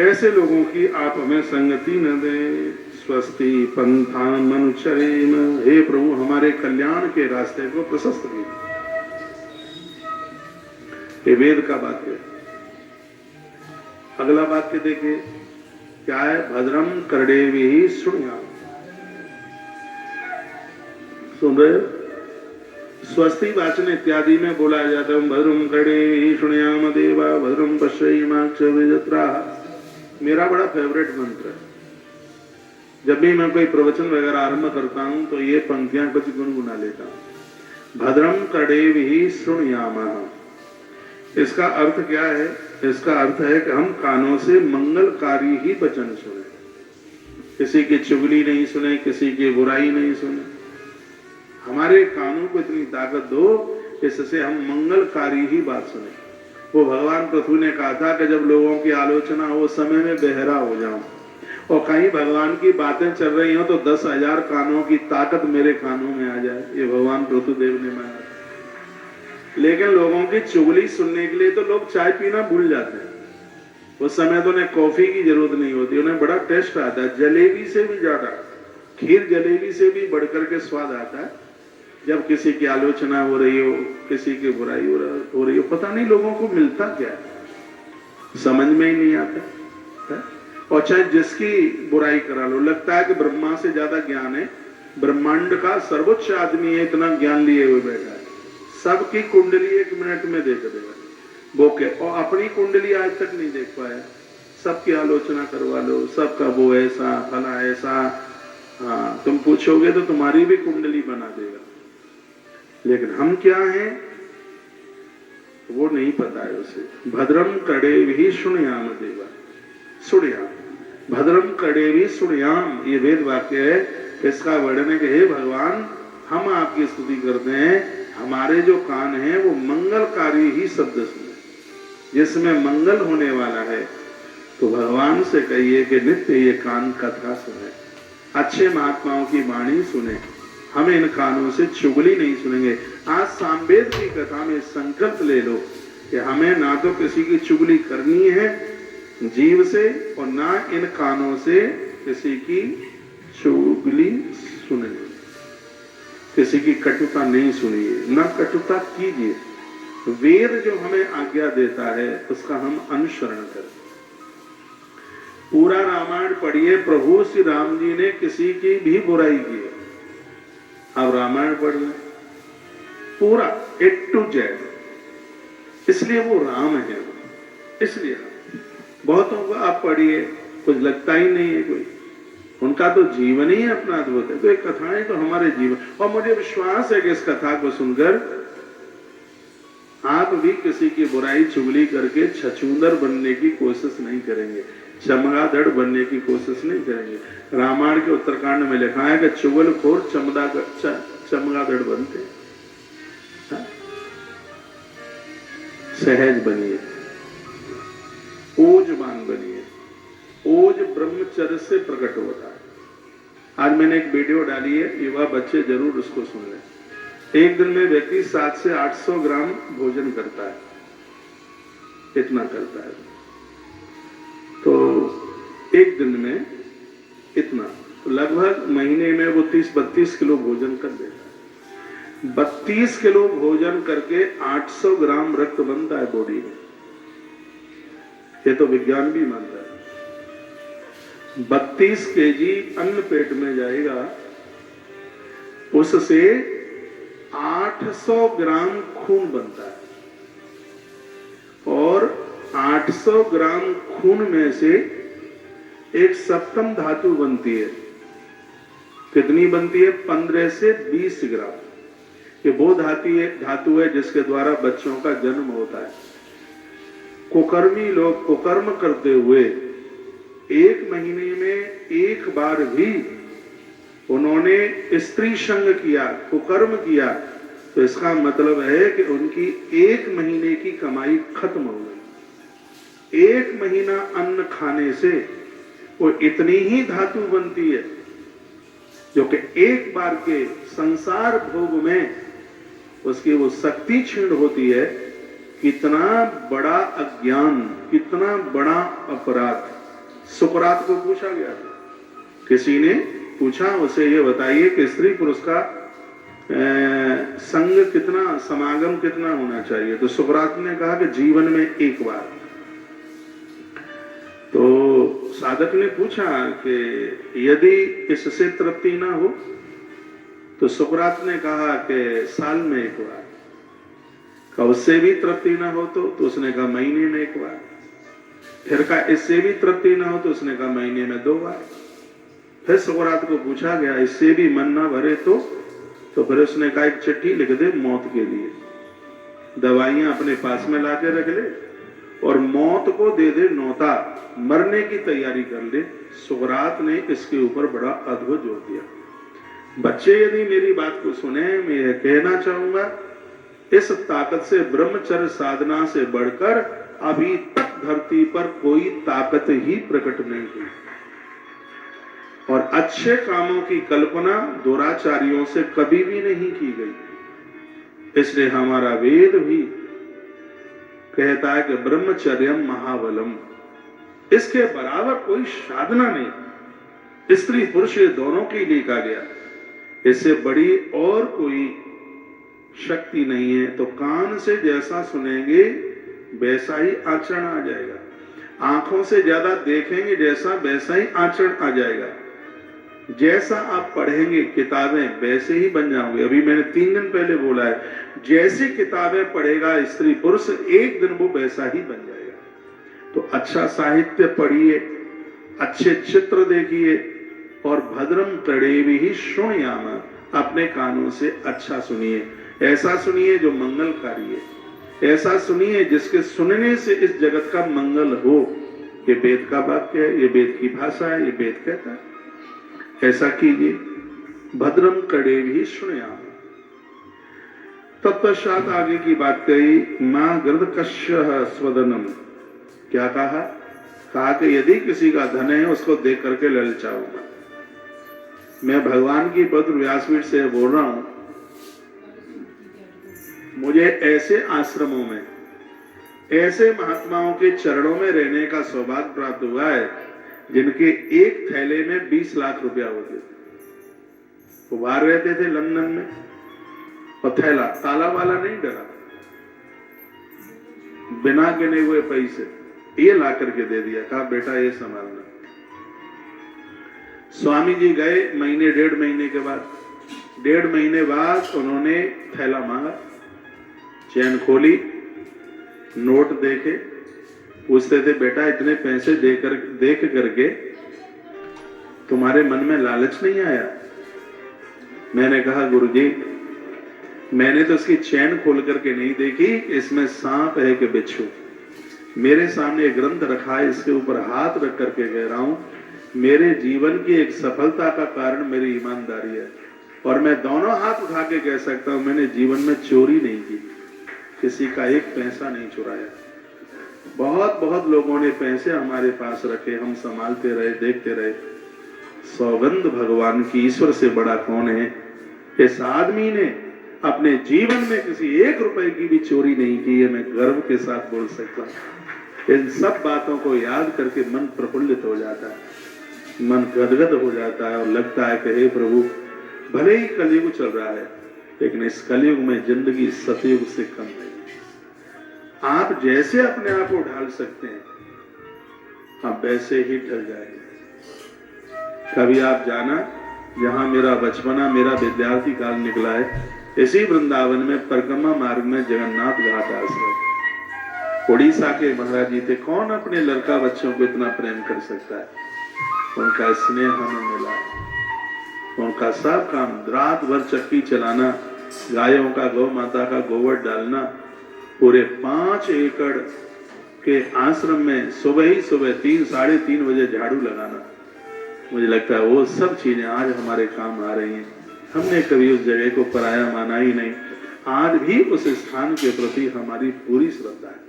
ऐसे लोगों की आप हमें संगति न दें। स्वस्ति पंथान मनुचरेम। हे प्रभु हमारे कल्याण के रास्ते को प्रशस्त कीजिए। ये वेद का वाक्य है। अगला वाक्य देखिए क्या है? भद्रम कर्णेभिः शृणुयाम। सुन रहे? स्वस्ति वाचन इत्यादि में बोला जाता है भद्रम कर्णेभिः शृणुयाम देवा भद्रम पश्येमाक्षभिर्यजत्राः। मेरा बड़ा फेवरेट मंत्र है। जब भी मैं कोई प्रवचन वगैरह आरंभ करता हूं तो ये पंक्तियां कुछ गुनगुना लेता हूं। भद्रम कर्णेभिः शृणुयामः। इसका अर्थ क्या है? इसका अर्थ है कि हम कानों से मंगलकारी ही वचन सुने, किसी की चुगली नहीं सुने, किसी की बुराई नहीं सुने। हमारे कानों को इतनी ताकत दो इससे हम मंगलकारी ही बात सुने। वो भगवान पृथ्वी ने कहा था कि जब लोगों की आलोचना हो उस समय में बहरा हो जाऊं, और कहीं भगवान की बातें चल रही हो तो 10,000 कानों की ताकत मेरे कानों में आ जाए। ये भगवान पृथ्वीदेव ने माना। लेकिन लोगों की चुगली सुनने के लिए तो लोग चाय पीना भूल जाते हैं। उस समय तो उन्हें कॉफी की जरूरत नहीं होती, उन्हें बड़ा टेस्ट आता है। जलेबी से भी ज्यादा, खीर जलेबी से भी बढ़कर के स्वाद आता है जब किसी की आलोचना हो रही हो, किसी की बुराई हो रही हो। पता नहीं लोगों को मिलता क्या है, समझ में ही नहीं आता है? और चाहे जिसकी बुराई करा लो, लगता है कि ब्रह्मा से ज्यादा ज्ञान है, ब्रह्मांड का सर्वोच्च आदमी है, इतना ज्ञान लिए हुए बैठा है, सबकी कुंडली 1 मिनट में देख देगा वो के, और अपनी कुंडली आज तक नहीं देख पाया। सबकी आलोचना करवा लो, सबका वो ऐसा फला ऐसा, हाँ तुम पूछोगे तो तुम्हारी भी कुंडली बना देगा। लेकिन हम क्या हैं वो नहीं पता है उसे। भद्रम कर्णेभिः शृणुयाम देवा, सुनयाम, भद्रम कर्णेभिः शृणुयाम, ये वेद वाक्य है। इसका वर्णन है कि हे भगवान हम आपकी स्तुति करते हैं, हमारे जो कान हैं वो मंगलकारी ही शब्द सुने, जिसमें मंगल होने वाला है। तो भगवान से कहिए कि नित्य ये कान कथा सुने, अच्छे महात्माओं की वाणी सुने, हमें इन कानों से चुगली नहीं सुनेंगे। आज सामवेद की कथा में संकल्प ले लो कि हमें ना तो किसी की चुगली करनी है जीव से, और ना इन कानों से किसी की चुगली सुनेंगे, किसी की कटुता नहीं सुनिए, ना कटुता कीजिए। वेद जो हमें आज्ञा देता है उसका हम अनुसरण करें। पूरा रामायण पढ़िए, प्रभु श्री राम जी ने किसी की भी बुराई की है। अब रामायण पढ़ लें पूरा A to Z, इसलिए वो राम है। इसलिए बहुतों को आप पढ़िए कुछ लगता ही नहीं है कोई, उनका तो जीवन ही अपना अद्भुत है। तो ये कथाएं तो हमारे जीवन, और मुझे विश्वास है कि इस कथा को सुनकर आप भी किसी की बुराई चुगली करके छछूंदर बनने की कोशिश नहीं करेंगे, चमगादड़ बनने की कोशिश नहीं करेंगे। रामायण के उत्तरकांड में लिखा है कि चुगलखोर चमगादड़ बनते। सहज बनिए, ओजवान बनिए। ओज ब्रह्मचर्य से प्रकट होता है। आज मैंने एक वीडियो डाली है, युवा बच्चे जरूर उसको सुन लें। एक दिन में व्यक्ति 700 से 800 ग्राम भोजन करता है, इतना करता है। तो एक दिन में इतना, तो लगभग महीने में वो 30-32 किलो भोजन कर देता है। 32 किलो भोजन करके 800 ग्राम रक्त बनता है बॉडी में। ये तो विज्ञान भी मानता है। 32 केजी अन्न पेट में जाएगा, उससे 800 ग्राम खून बनता है, और 800 ग्राम खून में से एक सप्तम धातु बनती है। कितनी बनती है? 15 से 20 ग्राम। ये वो धातु है जिसके द्वारा बच्चों का जन्म होता है। कुकर्मी लोग कुकर्म करते हुए 1 महीने में एक बार भी उन्होंने स्त्री संग किया, कुकर्म किया, तो इसका मतलब है कि उनकी 1 महीने की कमाई खत्म हो गई। 1 महीना अन्न खाने से वो इतनी ही धातु बनती है जो कि एक बार के संसार भोग में उसकी वो शक्ति क्षीण होती है। कितना बड़ा अज्ञान, कितना बड़ा अपराध। सुकरात को पूछा गया था, किसी ने पूछा उसे ये बताइए कि स्त्री पुरुष का संग कितना, समागम कितना होना चाहिए? तो सुकरात ने कहा कि जीवन में एक बार। तो साधक ने पूछा कि यदि इससे तृप्ति ना हो? तो सुकरात ने कहा कि साल में एक बार। का उससे भी तृप्ति ना हो तो उसने कहा महीने में एक बार। फिर का इससे भी तृप्ति ना हो तो उसने कहा महीने में 2 बार। फिर सुकरात को पूछा गया इससे भी मन ना भरे तो फिर उसने कहा एक चिट्ठी लिख दे मौत के लिए, दवाइयां अपने पास में लाके रख ले और मौत को दे दे न्योता, मरने की तैयारी कर ले। सुकरात ने इसके ऊपर बड़ा अद्भुत जोर दिया। बच्चे यदि मेरी बात को सुने, मैं यह कहना चाहूंगा, इस ताकत से, ब्रह्मचर्य साधना से बढ़कर अभी तक धरती पर कोई ताकत ही प्रकट नहीं हुई। और अच्छे कामों की कल्पना दुराचारियों से कभी भी नहीं की गई। इसलिए हमारा वेद भी कहता है कि ब्रह्मचर्यम महाबलम, इसके बराबर कोई साधना नहीं। स्त्री पुरुष दोनों के लिए कहा गया, इससे बड़ी और कोई शक्ति नहीं है। तो कान से जैसा सुनेंगे वैसा ही आचरण आ जाएगा, आंखों से ज्यादा देखेंगे जैसा वैसा ही आचरण आ जाएगा, जैसा आप पढ़ेंगे किताबें वैसे ही बन जाओगे। अभी मैंने 3 दिन पहले बोला है, जैसी किताबें पढ़ेगा स्त्री पुरुष एक दिन वो वैसा ही बन जाएगा। तो अच्छा साहित्य पढ़िए, अच्छे चित्र देखिए, और भद्रम तड़ेवी ही शृणुयाम, अपने कानों से अच्छा सुनिए। ऐसा सुनिए जो मंगलकारी है, ऐसा सुनिए जिसके सुनने से इस जगत का मंगल हो। ये वेद का वाक्य है, ये वेद की भाषा है, ये वेद कहता है, ऐसा कीजिए। भद्रम कड़ेवी शृणुयाम। तत्पश्चात आगे की बात कही, मां गृधकश्य स्वदनम। क्या कहा कि यदि किसी का धन है उसको देख करके ललचाऊंगा। मैं भगवान की पवित्र व्यासपीठ से बोल रहा हूं, मुझे ऐसे आश्रमों में, ऐसे महात्माओं के चरणों में रहने का सौभाग्य प्राप्त हुआ है जिनके एक थैले में 20 लाख रुपया होते थे। वो बाहर रहते थे लंदन में, और थैला ताला वाला नहीं डरा, बिना गिने हुए पैसे ये ला करके दे दिया, कहा बेटा ये संभालना। स्वामी जी गए महीने 1.5 महीने के बाद, 1.5 महीने बाद उन्होंने थैला मांगा, चैन खोली, नोट देखे, पूछते थे बेटा इतने पैसे देख करके तुम्हारे मन में लालच नहीं आया? मैंने कहा गुरुजी, मैंने तो इसकी चैन खोल करके नहीं देखी, इसमें सांप है कि बिच्छू। मेरे सामने एक ग्रंथ रखा है, इसके ऊपर हाथ रख करके कह रहा हूं, मेरे जीवन की एक सफलता का कारण मेरी ईमानदारी है, और मैं दोनों हाथ उठा के कह सकता हूं मैंने जीवन में चोरी नहीं की। किसी का एक पैसा नहीं चुराया। बहुत बहुत लोगों ने पैसे हमारे पास रखे, हम संभालते रहे, देखते रहे। सौगंध भगवान की, ईश्वर से बड़ा कौन है। इस आदमी ने अपने जीवन में किसी 1 रुपए की भी चोरी नहीं की है, मैं गर्व के साथ बोल सकता हूं। इन सब बातों को याद करके मन प्रफुल्लित हो जाता है, मन गदगद हो जाता है और लगता है कि हे प्रभु, भले ही कलयुग चल रहा है लेकिन इस कलयुग में जिंदगी सतयुग से कम नहीं। आप जैसे अपने आप को ढाल सकते हैं आप वैसे ही ढल जाएंगे। कभी आप जाना, जहां मेरा बचपना, मेरा विद्यार्थी काल निकला है, इसी वृंदावन में परिक्रमा मार्ग में जगन्नाथ घाट आश्रम, उड़ीसा के महाराज जी थे। कौन अपने लड़का बच्चों को इतना प्रेम कर सकता है। उनका स्नेह हमें मिला, उनका सब काम, रात भर चक्की चलाना, गायों का, गौ माता का गोबर डालना, पूरे 5 एकड़ के आश्रम में सुबह ही सुबह 3, साढ़े 3 बजे झाड़ू लगाना। मुझे लगता है वो सब चीजें आज हमारे काम आ रही हैं। हमने कभी उस जगह को पराया माना ही नहीं। आज भी उस स्थान के प्रति हमारी पूरी श्रद्धा है।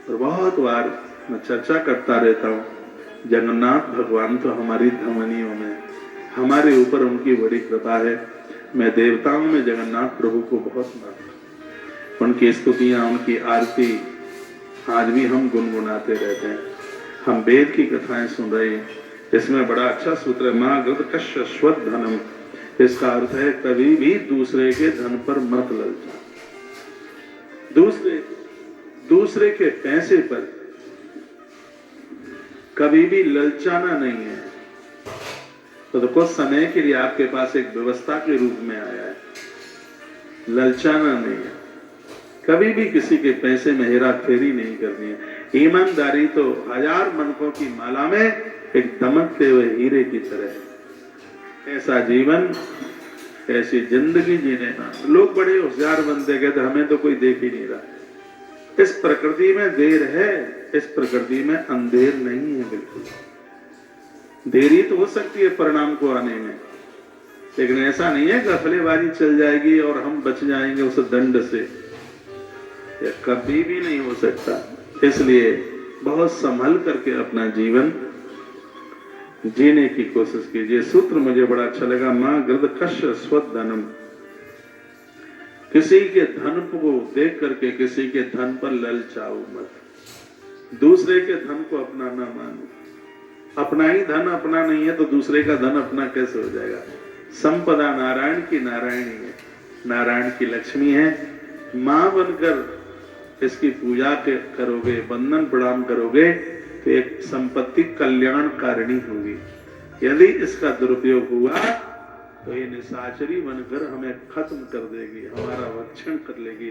और बहुत बार मैं चर्चा करता रहता हूँ, जगन्नाथ भगवान तो हमारी धमनियों में, हमारे ऊपर उनकी बड़ी कृपा है। मैं देवताओं में जगन्नाथ प्रभु को बहुत मानता हूँ। उनकी स्तुतियां, उनकी आरती आज भी हम गुनगुनाते रहते हैं। हम वेद की कथाएं सुन रहे हैं, इसमें बड़ा अच्छा सूत्र है, माँ गृध कश्य स्वत धनम। इसका अर्थ है कभी भी दूसरे के धन पर मत ललचा, दूसरे के पैसे पर कभी भी ललचाना नहीं है। तो कुछ समय के लिए आपके पास एक व्यवस्था के रूप में आया है, ललचाना नहीं है। कभी भी किसी के पैसे में हेरा फेरी नहीं करनी है। ईमानदारी तो 1000 मनकों की माला में एक दमकते हुए हीरे की तरह है। ऐसा जीवन, ऐसी जिंदगी जीने का लोग बड़े होशियार बनते, कहते हमें तो कोई देख ही नहीं रहा। इस प्रकृति में देर है, इस प्रकृति में अंधेर नहीं है। बिल्कुल देरी तो हो सकती है परिणाम को आने में, लेकिन ऐसा नहीं है गफलेबाजी चल जाएगी और हम बच जाएंगे उस दंड से। यह कभी भी नहीं हो सकता। इसलिए बहुत संभल करके अपना जीवन जीने की कोशिश कीजिए। सूत्र मुझे बड़ा अच्छा लगा, मां गृधकश स्वत धनम। किसी के धन को देख करके किसी के धन पर ललचाओ मत। दूसरे के धन को अपना ना मानो। अपना ही धन अपना नहीं है तो दूसरे का धन अपना कैसे हो जाएगा। संपदा नारायण की नारायणी है, नारायण की लक्ष्मी है। मां बनकर इसकी पूजा करोगे, बंधन प्रणाम करोगे तो एक संपत्ति कल्याणकारिणी होगी। यदि इसका दुरुपयोग हुआ तो ये निशाचरी बनकर हमें खत्म कर देगी, हमारा भक्षण कर लेगी।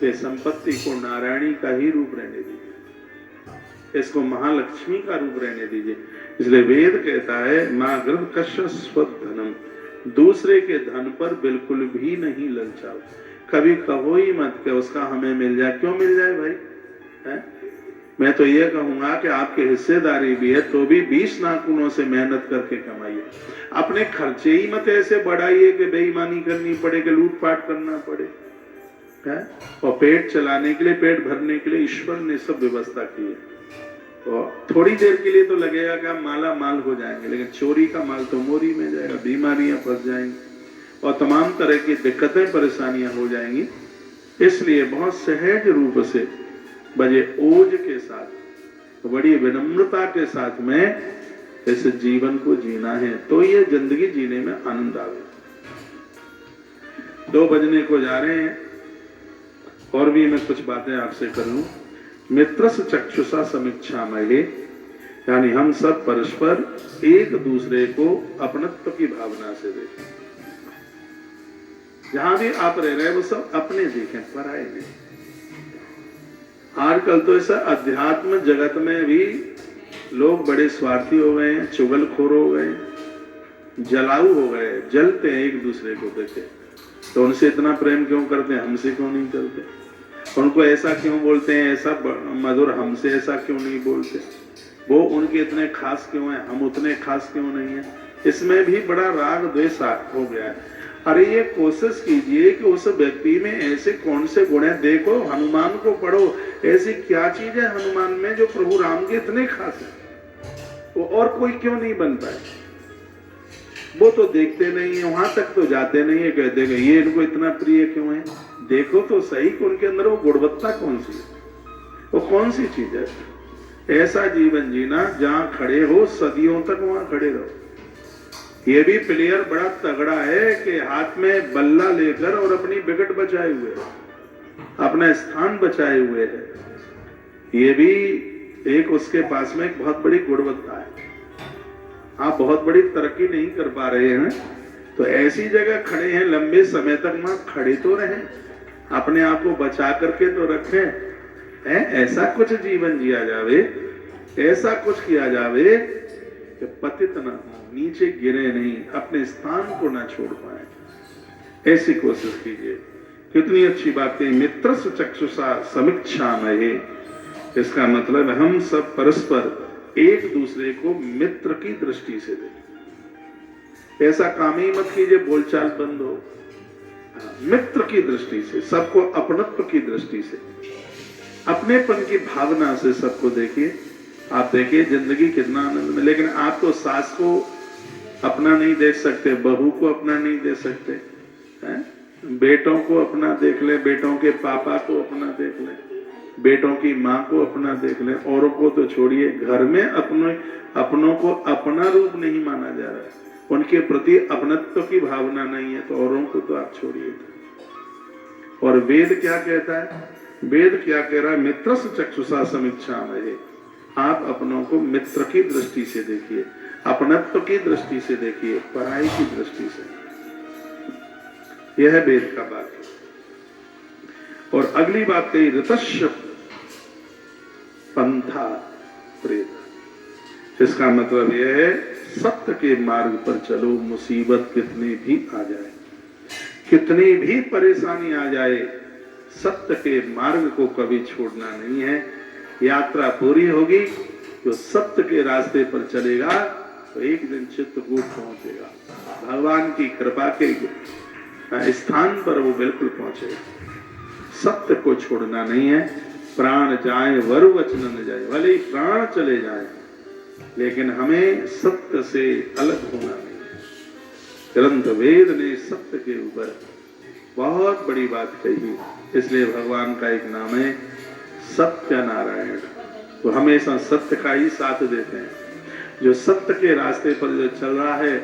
ये संपत्ति को नारायणी का ही रूप रहने दीजिए, इसको महालक्ष्मी का रूप रहने दीजिए। इसलिए वेद कहता है, मां गृधकश स्वत धनम। दूसरे के धन पर बिल्कुल भी नहीं ललचाओ। कभी कहो ही मत कि उसका हमें मिल जाए। क्यों मिल जाए भाई है? मैं तो ये कहूंगा कि आपकी हिस्सेदारी भी है तो भी 20 नाखूनों से मेहनत करके कमाइए। अपने खर्चे ही मत ऐसे बढ़ाइए कि बेईमानी करनी पड़े, कि लूटपाट करना पड़े है? और पेट चलाने के लिए, पेट भरने के लिए ईश्वर ने सब व्यवस्था की है। और थोड़ी देर के लिए तो लगेगा कि हम माला माल हो जाएंगे, लेकिन चोरी का माल तो मोरी में जाएगा, बीमारियां फंस जाएंगी और तमाम तरह की दिक्कतें परेशानियां हो जाएंगी। इसलिए बहुत सहज रूप से, बड़े ओज के साथ, बड़ी विनम्रता के साथ में इस जीवन को जीना है, तो ये जिंदगी जीने में आनंद आवे। 2 बजने को जा रहे हैं और भी मैं कुछ बातें आपसे कर लूं। मित्रस चक्षुषा समीक्षा महे, यानी हम सब परस्पर एक दूसरे को अपनत्व की भावना से देखें। जहां भी आप रह रहे हैं वो सब अपने देखें, पराये नहीं। आजकल तो ऐसा अध्यात्म जगत में भी लोग बड़े स्वार्थी हो गए हैं, चुगलखोर हो गए, जलाऊ हो गए, जलते हैं एक दूसरे को देखे। तो उनसे इतना प्रेम क्यों करते हैं, हमसे क्यों नहीं करते? उनको ऐसा क्यों बोलते हैं, ऐसा मधुर, हमसे ऐसा क्यों नहीं बोलते? वो उनके इतने खास क्यों हैं, हम उतने खास क्यों नहीं है? इसमें भी बड़ा राग द्वेष हो गया है। अरे ये कोशिश कीजिए कि उस व्यक्ति में ऐसे कौन से गुण है। देखो हनुमान को पढ़ो, ऐसी क्या चीज है हनुमान में जो प्रभु राम के इतने खास है, वो और कोई क्यों नहीं बन पाए। वो तो देखते नहीं है, वहां तक तो जाते नहीं है, कहते हैं ये इनको इतना प्रिय क्यों है। देखो तो सही कि उनके अंदर वो गुणवत्ता कौन सी है, वो कौन सी चीज है। ऐसा जीवन जीना जहां खड़े हो सदियों तक वहां खड़े रहो। ये भी प्लेयर बड़ा तगड़ा है कि हाथ में बल्ला लेकर और अपनी विकेट बचाए हुए है, अपना स्थान बचाए हुए है। ये भी एक उसके पास में एक बहुत बड़ी गुणवत्ता है। आप बहुत बड़ी तरक्की नहीं कर पा रहे हैं तो ऐसी जगह खड़े हैं, लंबे समय तक वहां खड़े तो रहें, अपने आप को बचा करके तो रखें। ऐसा कुछ जीवन जिया जावे, ऐसा कुछ किया जावे कि पतित न हो, नीचे गिरे नहीं, अपने स्थान को ना छोड़ पाए। ऐसी कोशिश कीजिए। कितनी अच्छी बात है, मित्र चक्षुषा समीक्षा में। इसका मतलब हम सब परस्पर एक दूसरे को मित्र की दृष्टि से देखें। ऐसा काम ही मत कीजिए बोलचाल बंद हो, मित्र की दृष्टि से, सबको अपनत्व की दृष्टि से, अपनेपन की भावना से सबको देखिए। आप देखिए जिंदगी कितना आनंद में। लेकिन आप तो सास को अपना नहीं देख सकते, बहू को अपना नहीं देख सकते, बेटों को अपना देख ले, बेटों के पापा को अपना देख ले, बेटों की माँ को अपना देख ले, औरों को तो छोड़िए। घर में अपनों को अपना रूप नहीं माना जा रहा है, उनके प्रति अपनत्व की भावना नहीं है, तो औरों को तो आप छोड़िए। और वेद क्या कहता है, वेद क्या कह रहा है, मित्र चक्षुषा समीक्षा में। आप अपनों को मित्र की दृष्टि से देखिए, अपनत्व की दृष्टि से देखिए, पराई की दृष्टि से। यह वेद का बात है। और अगली बात कही, ऋतस्य पंथा प्रेत। इसका मतलब यह है सत्य के मार्ग पर चलो, मुसीबत कितनी भी आ जाए, कितनी भी परेशानी आ जाए, सत्य के मार्ग को कभी छोड़ना नहीं है। यात्रा पूरी होगी, जो सत्य के रास्ते पर चलेगा तो एक दिन चित्रकूट पहुंचेगा, भगवान की कृपा के स्थान पर वो बिल्कुल पहुंचेगा। सत्य को छोड़ना नहीं है। प्राण जाए वर वचन न जाए, भले ही प्राण चले जाए, लेकिन हमें सत्य से अलग होना नहीं है। ग्रंथ वेद ने सत्य के ऊपर बहुत बड़ी बात कही, इसलिए भगवान का एक नाम है सत्य नारायण। तो हमेशा सत्य का ही साथ देते हैं। जो सत्य के रास्ते पर जो चल रहा है,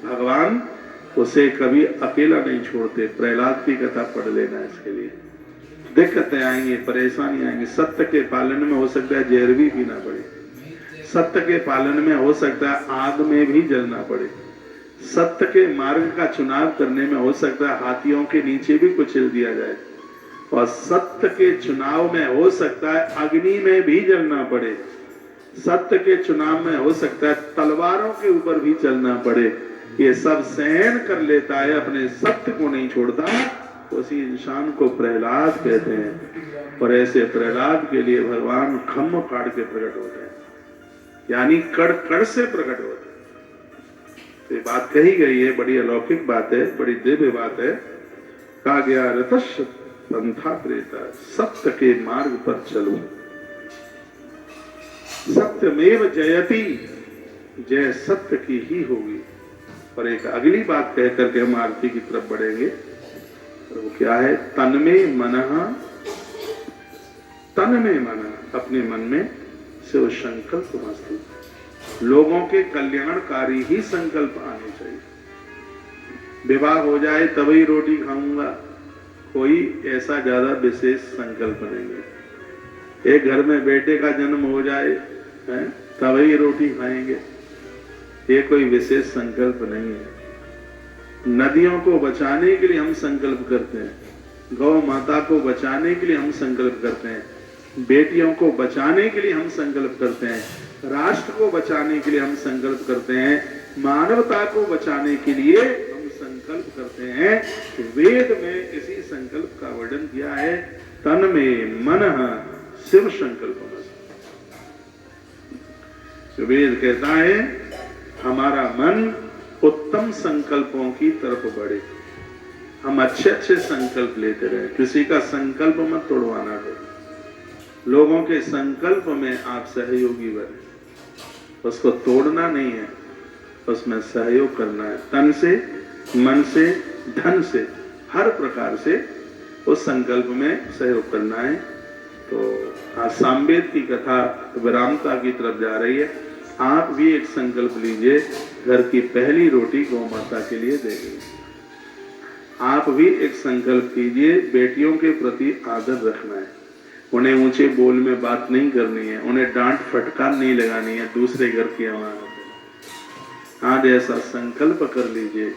भगवान उसे कभी अकेला नहीं छोड़ते। प्रहलाद की कथा पढ़ लेना, इसके लिए दिक्कतें आएंगी, परेशानी आएंगी। सत्य के पालन में हो सकता है जहर भी पीना पड़े, सत्य के पालन में हो सकता है आग में भी जलना पड़े, सत्य के मार्ग का चुनाव करने में हो सकता है हाथियों के नीचे भी कुचल दिया जाए, और सत्य के चुनाव में हो सकता है अग्नि में भी जलना पड़े, सत्य के चुनाव में हो सकता है तलवारों के ऊपर भी चलना पड़े। ये सब सहन कर लेता है, अपने सत्य को नहीं छोड़ता, उसी इंसान को प्रहलाद कहते हैं। और ऐसे प्रहलाद के लिए भगवान खम्भ फाड़ के प्रकट होते हैं, यानी कड़ कड़ से प्रकट होते हैं। ये बात कही गई है, बड़ी अलौकिक बात है, बड़ी दिव्य बात है। कहा गया ऋतस्य पंथा प्रेता, सत्य के मार्ग पर चलो, सत्यमेव जयति, जय सत्य की ही होगी। और एक अगली बात कह करके हम आरती की तरफ बढ़ेंगे, और वो क्या है, तन में मनः, तन में मनः, अपने मन में से वो संकल्प मस्त, लोगों के कल्याणकारी ही संकल्प आने चाहिए। विवाह हो जाए तभी रोटी खाऊंगा, कोई ऐसा ज्यादा विशेष संकल्प नहीं है। एक घर में बेटे का जन्म हो जाए तभी रोटी खाएंगे, ये कोई विशेष संकल्प नहीं है। नदियों को बचाने के लिए हम संकल्प करते हैं, गौ माता को बचाने के लिए हम संकल्प करते हैं, बेटियों को बचाने के लिए हम संकल्प करते हैं, राष्ट्र को बचाने के लिए हम संकल्प करते हैं, मानवता को बचाने के लिए हम संकल्प करते हैं। वेद में इसी संकल्प का वर्णन किया है, तन में मनः शिव संकल्प। वेद कहता है हमारा मन उत्तम संकल्पों की तरफ बढ़े। हम अच्छे अच्छे संकल्प लेते रहे, किसी का संकल्प मत तोड़वाना करो। लोगों के संकल्प में आप सहयोगी बने, उसको तोड़ना नहीं है, उसमें सहयोग करना है। तन से, मन से, धन से, हर प्रकार से उस संकल्प में सहयोग करना है। तो आज सामवेद की कथा विरामता की तरफ जा रही है। आप भी एक संकल्प लीजिए, घर की पहली रोटी गौ माता के लिए देंगे। आप भी एक संकल्प कीजिए, बेटियों के प्रति आदर रखना है, उन्हें ऊंचे बोल में बात नहीं करनी है, उन्हें डांट फटकार नहीं लगानी है, दूसरे घर की अमानत है। आज ऐसा संकल्प कर लीजिए,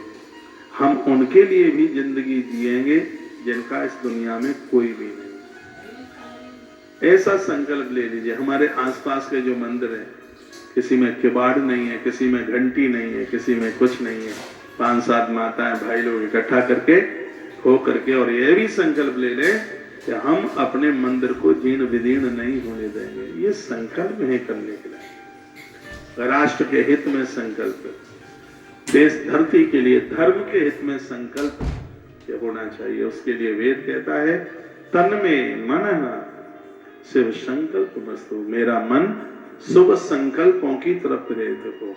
हम उनके लिए भी जिंदगी जिएंगे जिनका इस दुनिया में कोई भी नहीं। ऐसा संकल्प ले लीजिए। हमारे आसपास के जो मंदिर हैं, किसी में किवाड़ नहीं है, किसी में घंटी नहीं है, किसी में कुछ नहीं है, 5-7 माताएं भाई लोग इकट्ठा करके हो करके और ये भी संकल्प ले लें कि हम अपने मंदिर को जीर्ण विदीर्ण नहीं होने देंगे। ये संकल्प है करने के लिए। राष्ट्र के हित में संकल्प, देश धरती के लिए धर्म के हित में संकल्प होना चाहिए। उसके लिए वेद कहता है, तन में मन शिव संकल्प मस्तु, मेरा मन शुभ संकल्पों की तरफ प्रेरित हो।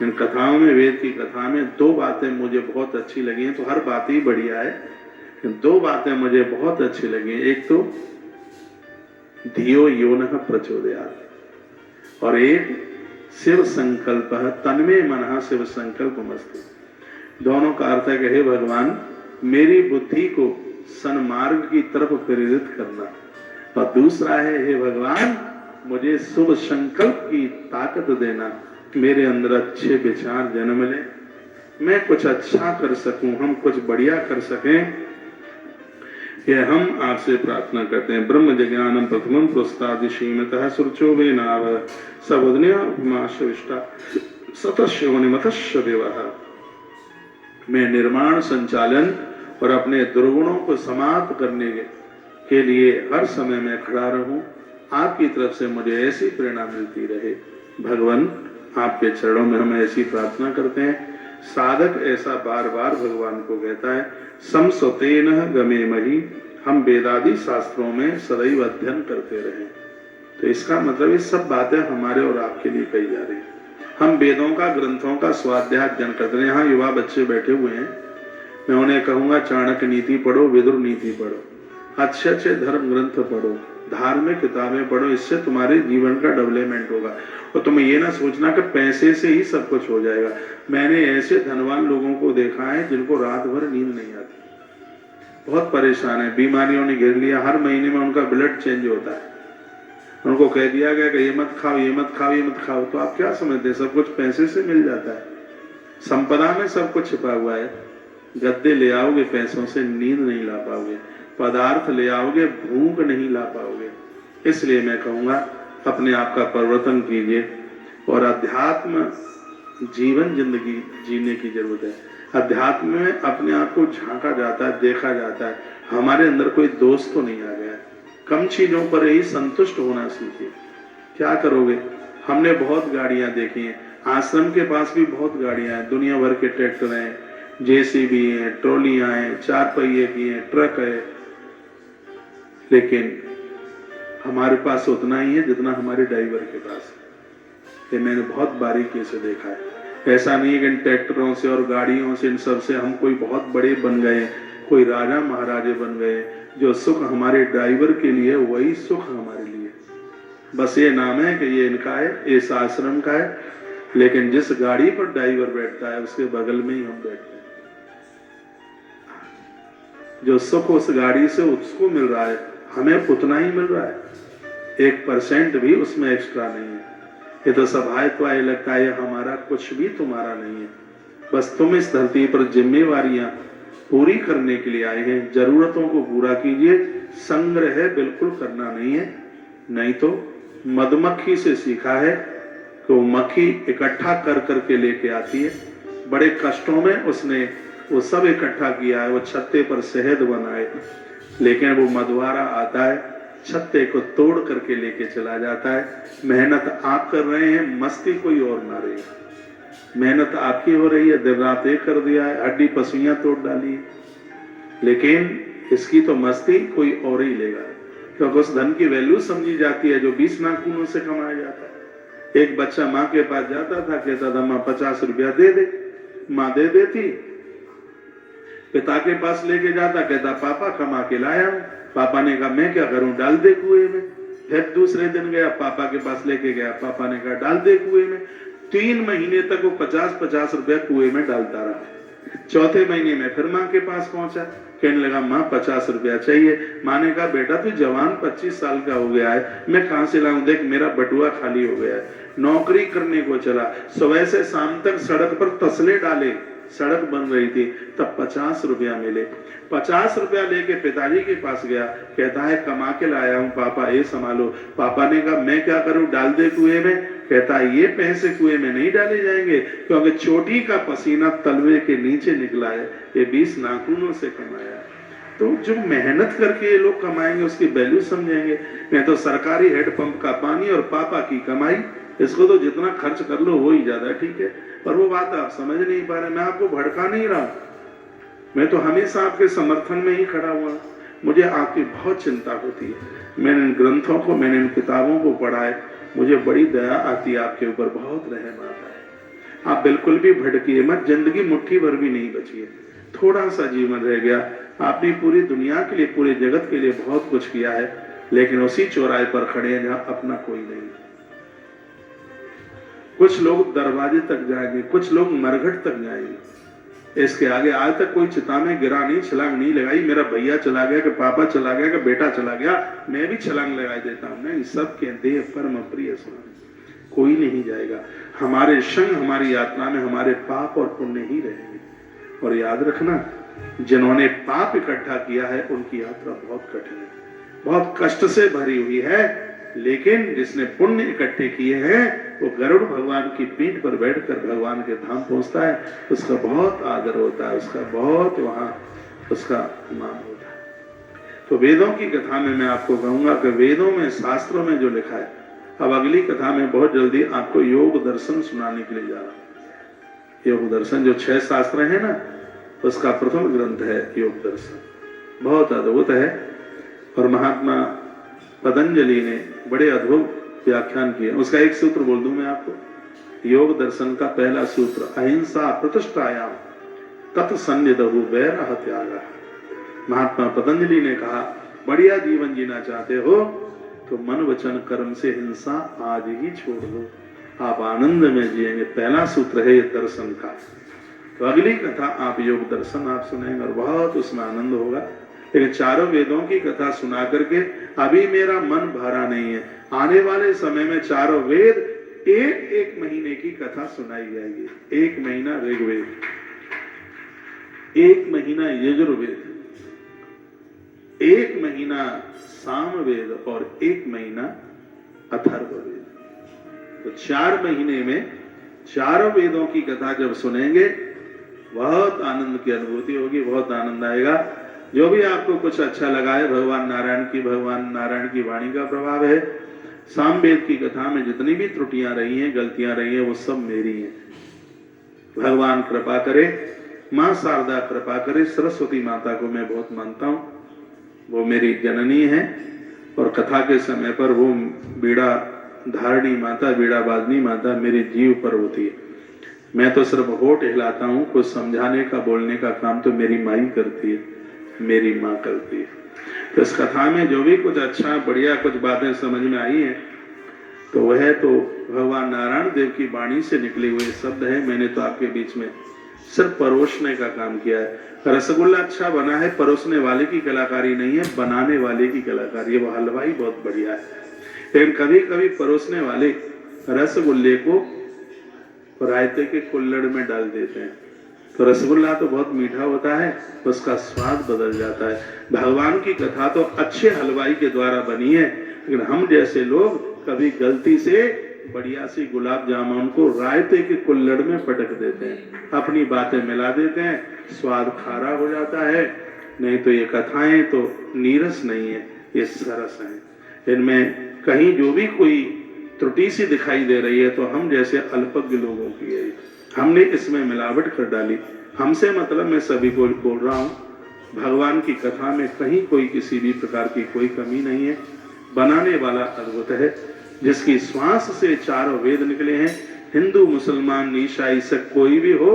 इन कथाओं में, वेद की कथा में 2 बातें मुझे बहुत अच्छी लगी हैं। तो हर बात ही बढ़िया है, 2 बातें मुझे बहुत अच्छी लगी हैं। एक तो धियो योनः प्रचोदयात् और एक शिव संकल्प तन्मे मनः शिव संकल्प मस्तु। दोनों का अर्थ है कि हे भगवान, मेरी बुद्धि को सन्मार्ग की तरफ प्रेरित करना, और दूसरा है हे भगवान, मुझे शुभ संकल्प की ताकत देना, मेरे अंदर अच्छे विचार जन्म ले, मैं कुछ अच्छा कर सकूं, हम कुछ बढ़िया कर सकें। ये हम आपसे प्रार्थना करते हैं। ब्रह्म जज्ञानम प्रथमं पुरस्ताद श्रीमतः सुरचो वे नाव सवदन्यामाशविष्टा सतश्योनिमतश्य देवः। मैं निर्माण, संचालन और अपने दुर्गुणों को समाप्त करने के लिए हर समय में खड़ा रहूं। आपकी तरफ से मुझे ऐसी प्रेरणा मिलती रहे। भगवान, आपके चरणों में हम ऐसी प्रार्थना करते हैं। साधक ऐसा बार बार भगवान को कहता है, समसतेन गमे मही, हम वेदादि शास्त्रों में सदैव अध्ययन करते रहें। तो इसका मतलब ये सब बातें हमारे और आपके लिए कही जा रही है। हम वेदों का, ग्रंथों का स्वाध्याय अध्ययन करते हैं। यहाँ युवा बच्चे बैठे हुए हैं, मैं उन्हें कहूंगा चाणक्य नीति पढ़ो, विदुर नीति पढ़ो, अच्छे अच्छे धर्म ग्रंथ पढ़ो, धार्मिक किताबें पढ़ो। इससे तुम्हारे जीवन का डेवलपमेंट होगा। और तुम्हें ये ना सोचना कि पैसे से ही सब कुछ हो जाएगा। मैंने ऐसे धनवान लोगों को देखा है जिनको रात भर नींद नहीं आती, बहुत परेशान है, बीमारियों ने घेर लिया, हर महीने में उनका ब्लड चेंज होता है। उनको कह दिया गया कि ये मत खाओ, ये मत खाओ, ये मत खाओ। तो आप क्या समझते हैं, सब कुछ पैसे से मिल जाता है? संपदा में सब कुछ छिपा हुआ है। गद्दे ले आओगे, पैसों से नींद नहीं ला पाओगे। पदार्थ ले आओगे, भूख नहीं ला पाओगे। इसलिए मैं कहूंगा, अपने आप का परिवर्तन कीजिए और अध्यात्म जीवन जिंदगी जीने की जरूरत है। अध्यात्म में अपने आप को झांका जाता है, देखा जाता है, हमारे अंदर कोई दोष तो नहीं आ गया है। कम चीजों पर ही संतुष्ट होना सीखिए। क्या करोगे? हमने बहुत गाड़ियां देखी हैं, आश्रम के पास भी बहुत गाड़ियां हैं, दुनिया भर के ट्रैक्टर हैं, जेसीबी हैं, ट्रॉलियां हैं, 4 पहिए की हैं, ट्रक है, लेकिन हमारे पास उतना ही है जितना हमारे ड्राइवर के पास है। ये मैंने बहुत बारीकी से देखा है। ऐसा नहीं है कि इन ट्रैक्टरों से और गाड़ियों से, इन सब से हम कोई बहुत बड़े बन गए, कोई राजा महाराजे बन गए। जो सुख हमारे ड्राइवर के लिए, वही सुख हमारे लिए। बस ये नाम है कि ये इनका है, इस आश्रम का है, लेकिन जिस गाड़ी पर ड्राइवर बैठता है उसके बगल में ही हम बैठते हैं। जो सुख उस गाड़ी से उसको मिल रहा है, हमें उतना ही मिल रहा है, 1% भी उसमें एक्स्ट्रा नहीं है। ये तो सब है, तो ये लगता है हमारा, कुछ भी तुम्हारा नहीं है। बस तुम इस धरती पर जिम्मेवारियां पूरी करने के लिए आए हैं। जरूरतों को पूरा कीजिए, संग्रह बिल्कुल करना नहीं है। नहीं तो मधुमक्खी से सीखा है कि वो मक्खी इकट्ठा कर करके लेके आती है, बड़े कष्टों में उसने वो सब इकट्ठा किया है, वो छत्ते पर शहद बनाए, लेकिन वो मधुआरा आता है, छत्ते को तोड़ करके लेके चला जाता है। मेहनत आप कर रहे हैं, मस्ती कोई और ना रही है। मेहनत आपकी हो रही है, दिन रात एक कर दिया है, हड्डी पसलियां तोड़ डाली है। लेकिन इसकी तो मस्ती कोई और ही लेगा, क्योंकि उस धन की वैल्यू समझी जाती है जो 20 नाखूनों से कमाया जाता है। एक बच्चा माँ के पास जाता था, कहता था माँ 50 रुपया दे दे, माँ दे देती। पिता के पास लेके जाता, कहता पापा कमा के लाया हूं। पापा ने कहा मैं क्या करूं, डाल दे कुएं में। फिर दूसरे दिन गया, पापा के पास लेके गया, पापा ने कहा डाल दे कुएं में। 3 महीने तक वो 50-50 रुपया कुएं में डालता रहा। चौथे महीने में फिर माँ के पास पहुंचा, कहने लगा माँ 50 रुपया चाहिए। माँ ने कहा बेटा तू जवान 25 साल का हो गया है, मैं कहां से लाऊं, देख मेरा बटुआ खाली हो गया है। नौकरी करने को चला, सुबह से शाम तक सड़क पर तसले डाले, सड़क बन रही थी, तब 50 रुपया मिले। 50 रुपया लेके पिताजी के पास गया, कहता है कमा के लाया हूं पापा, ये संभालो। पापा ने कहा मैं क्या करूं, डाल दे कुएं में। कहता है ये पैसे कुएं में नहीं डाले जाएंगे, क्योंकि चोटी का पसीना तलवे के नीचे निकला है, ये 20 नाखूनों से कमाया। तो जो मेहनत करके ये लोग कमाएंगे उसकी वैल्यू समझेंगे। नहीं तो सरकारी हेडपंप का पानी और पापा की कमाई, इसको तो जितना खर्च कर लो वो ही ज्यादा ठीक है। पर वो बात आप समझ नहीं पा रहे। मैं आपको भड़का नहीं रहा, मैं तो हमेशा आपके समर्थन में ही खड़ा हुआ। मुझे आपकी बहुत चिंता होती है। मैंने इन ग्रंथों को, मैंने इन किताबों को पढ़ा है, मुझे बड़ी दया आती है आपके ऊपर, बहुत रहम आता है। आप बिल्कुल भी भड़किए मत, जिंदगी मुट्ठी भर भी नहीं बची है, थोड़ा सा जीवन रह गया। आपने पूरी दुनिया के लिए, पूरे जगत के लिए बहुत कुछ किया है, लेकिन उसी चौराहे पर खड़े हैं जहां अपना कोई नहीं। कुछ लोग दरवाजे तक जाएंगे, कुछ लोग मरघट तक जाएंगे, इसके आगे आज तक कोई चिता में गिरा नहीं, छलांग नहीं लगाई। मेरा भैया चला गया कि पापा चला गया कि बेटा चला गया, मैं भी छलांग लगा देता हूं। नहीं, सबके देह परम प्रिय स्वामी, कोई नहीं जाएगा। हमारे संग, हमारी यात्रा में हमारे पाप और पुण्य ही रहेंगे। और याद रखना, जिन्होंने पाप इकट्ठा किया है उनकी यात्रा बहुत कठिन है, बहुत कष्ट से भरी हुई है। लेकिन जिसने पुण्य इकट्ठे किए हैं वो गरुड़ भगवान की पीठ पर बैठकर भगवान के धाम पहुंचता है, उसका बहुत आदर होता है, उसका बहुत वहां उसका मान होता है। तो वेदों की कथा में मैं आपको कहूंगा कि वेदों में, शास्त्रों में जो लिखा है, अब अगली कथा में बहुत जल्दी आपको योग दर्शन सुनाने के लिए जा रहा हूं। योग दर्शन जो 6 शास्त्र है ना, उसका प्रथम ग्रंथ है योग दर्शन, बहुत अद्भुत है। और महात्मा पतंजलि ने बड़े अद्भुत व्याख्यान किए। उसका एक सूत्र बोल दूं मैं आपको। योग दर्शन का पहला सूत्र, अहिंसा प्रतिष्ठायाम तत्सन्निधौ वैरः त्यागः। महात्मा पतंजलि ने कहा बढ़िया जीवन जीना चाहते हो तो मन वचन कर्म से हिंसा आज ही छोड़ दो, आप आनंद में जिएंगे। पहला सूत्र है ये दर्शन का। तो अगली कथा आप योग दर्शन आप सुनेंगे और बहुत उसमें आनंद होगा। लेकिन चारों वेदों की कथा सुना करके अभी मेरा मन भरा नहीं है। आने वाले समय में चारों वेद एक महीने की कथा सुनाई जाएगी। 1 महीना ऋग्वेद, 1 महीना यजुर्वेद, 1 महीना सामवेद और 1 महीना अथर्ववेद। तो 4 महीने में चारों वेदों की कथा जब सुनेंगे बहुत आनंद की अनुभूति होगी, बहुत आनंद आएगा। जो भी आपको कुछ अच्छा लगा है, भगवान नारायण की वाणी का प्रभाव है। सामवेद की कथा में जितनी भी त्रुटियां रही हैं, गलतियां रही हैं, वो सब मेरी हैं। भगवान कृपा करे, मां शारदा कृपा करे। सरस्वती माता को मैं बहुत मानता हूं, वो मेरी जननी है और कथा के समय पर वो बीड़ा धारणी माता, बीड़ा बाजनी माता मेरे जीव पर होती है। मैं तो सिर्फ होठ हिलाता हूं, कुछ समझाने का, बोलने का काम तो मेरी माई करती है, मेरी माँ करती है। तो इस कथा में जो भी कुछ अच्छा बढ़िया कुछ बातें समझ में आई हैं, तो वह तो भगवान नारायण देव की वाणी से निकले हुए शब्द है। मैंने तो आपके बीच में सिर्फ परोसने का काम किया है। रसगुल्ला अच्छा बना है, परोसने वाले की कलाकारी नहीं है, बनाने वाले की कलाकारी है। वो हलवाई बहुत बढ़िया है, लेकिन कभी कभी परोसने वाले रसगुल्ले को रायते के कुल्हड़ में डाल देते हैं, तो रसगुल्ला तो बहुत मीठा होता है, उसका स्वाद बदल जाता है। भगवान की कथा तो अच्छे हलवाई के द्वारा बनी है, लेकिन हम जैसे लोग कभी गलती से बढ़िया सी गुलाब जामुन को रायते के कुल्हड़ में पटक देते हैं, अपनी बातें मिला देते हैं, स्वाद खारा हो जाता है। नहीं तो ये कथाएं तो नीरस नहीं है, ये सरस है। इनमें कहीं जो भी कोई त्रुटि सी दिखाई दे रही है तो हम जैसे अल्पज्ञ लोगों की है, हमने इसमें मिलावट कर डाली। हमसे मतलब मैं सभी को बोल रहा हूं, भगवान की कथा में कहीं कोई किसी भी प्रकार की कोई कमी नहीं है। बनाने वाला अद्भुत है, जिसकी श्वास से चारों वेद निकले हैं। हिंदू, मुसलमान, ईसाई से कोई भी हो,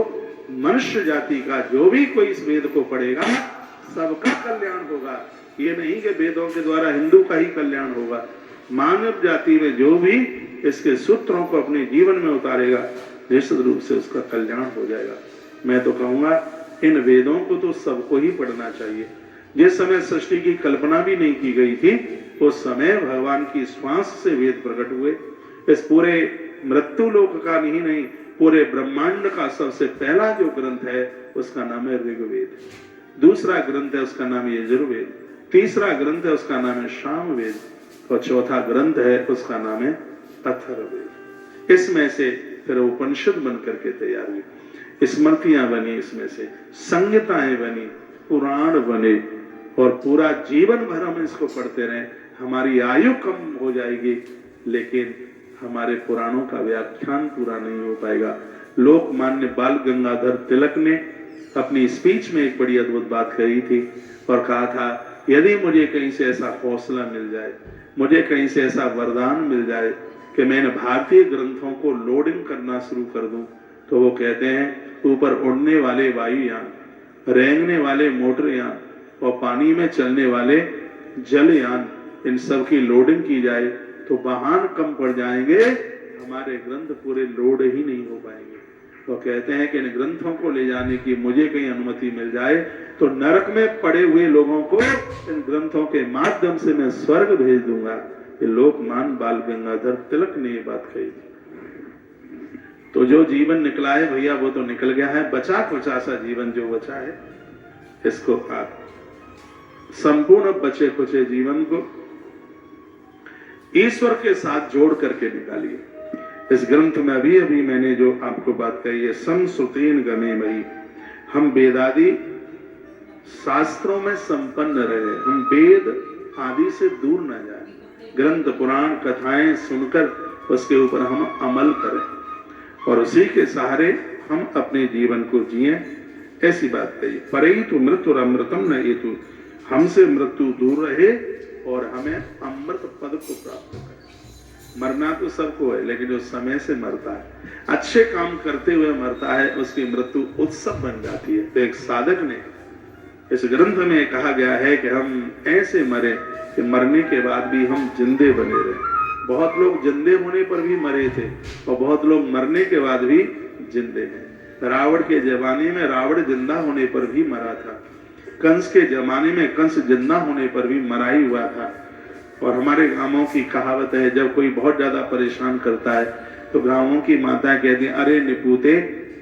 मनुष्य जाति का जो भी कोई इस वेद को पढ़ेगा सबका कल्याण होगा। ये नहीं कि वेदों के द्वारा हिंदू का ही कल्याण होगा। मानव जाति में जो भी इसके सूत्रों को अपने जीवन में उतारेगा निश्चित रूप से उसका कल्याण हो जाएगा। मैं तो कहूंगा इन वेदों को तो सबको ही पढ़ना चाहिए। जिस समय सृष्टि की कल्पना भी नहीं की गई थी उस समय भगवान की श्वास से वेद प्रकट हुए। इस पूरे मृत्यु लोक का नहीं पूरे ब्रह्मांड का सबसे पहला जो ग्रंथ है उसका नाम है ऋग्वेद। दूसरा ग्रंथ है उसका नाम है यजुर्वेद। तीसरा ग्रंथ है उसका नाम है सामवेद और चौथा ग्रंथ है उसका नाम है अथर्ववेद। इसमें से फिर उपनिषद बन करके तैयार हुई, स्मृतियां बनी, इसमें से संहिताएं बनी, पुराण बने और पूरा जीवन भर हम इसको पढ़ते रहे। हमारी आयु कम हो जाएगी लेकिन हमारे पुराणों का व्याख्यान पूरा नहीं हो पाएगा। लोकमान्य बाल गंगाधर तिलक ने अपनी स्पीच में एक बड़ी अद्भुत बात कही थी और कहा था यदि मुझे कहीं से ऐसा हौसला मिल जाए, मुझे कहीं से ऐसा वरदान मिल जाए कि मैं इन भारतीय ग्रंथों को लोडिंग करना शुरू कर दूं, तो वो कहते हैं ऊपर उड़ने वाले वायुयान, रेंगने वाले मोटरयान और पानी में चलने वाले जलयान, इन सब की लोडिंग की जाए तो वाहन कम पड़ जाएंगे, हमारे ग्रंथ पूरे लोड ही नहीं हो पाएंगे। तो कहते हैं कि इन ग्रंथों को ले जाने की मुझे कहीं अनुमति मिल जाए तो नरक में पड़े हुए लोगों को इन ग्रंथों के माध्यम से मैं स्वर्ग भेज दूंगा। ये लोकमान्य बाल गंगाधर तिलक ने ये बात कही थी। तो जो जीवन निकला है भैया वो तो निकल गया है, बचा खुचा सा जीवन जो बचा है इसको आप संपूर्ण बचे खुचे जीवन को ईश्वर के साथ जोड़ करके निकालिए। इस ग्रंथ में अभी मैंने जो आपको बात कही है, संस्कृतेन गमे मई, हम वेदादि शास्त्रों में संपन्न रहे, हम वेद आदि से दूर न जाए, ग्रंथ पुराण कथाएं सुनकर उसके ऊपर हम अमल करें और उसी के सहारे हम अपने जीवन को जिए। ऐसी बात कही, परैतु मृत्यु अमृतम न हेतु, हमसे मृत्यु दूर रहे और हमें अमृत पद को प्राप्त करे। मरना तो सबको है लेकिन जो समय से मरता है, अच्छे काम करते हुए मरता है, उसकी मृत्यु उत्सव बन जाती है। तो एक साधक ने इस ग्रंथ में कहा गया है कि हम ऐसे मरे कि मरने के बाद भी हम जिंदे बने रहे। बहुत लोग जिंदे होने पर भी मरे थे और बहुत लोग मरने के बाद भी जिंदे हैं। रावण के जमाने में रावण जिंदा होने पर भी मरा था, कंस के जमाने में कंस जिंदा होने पर भी मरा ही हुआ था। और हमारे गांवों की कहावत है, जब कोई बहुत ज्यादा परेशान करता है तो गांवों की माता कहती है, अरे निपूते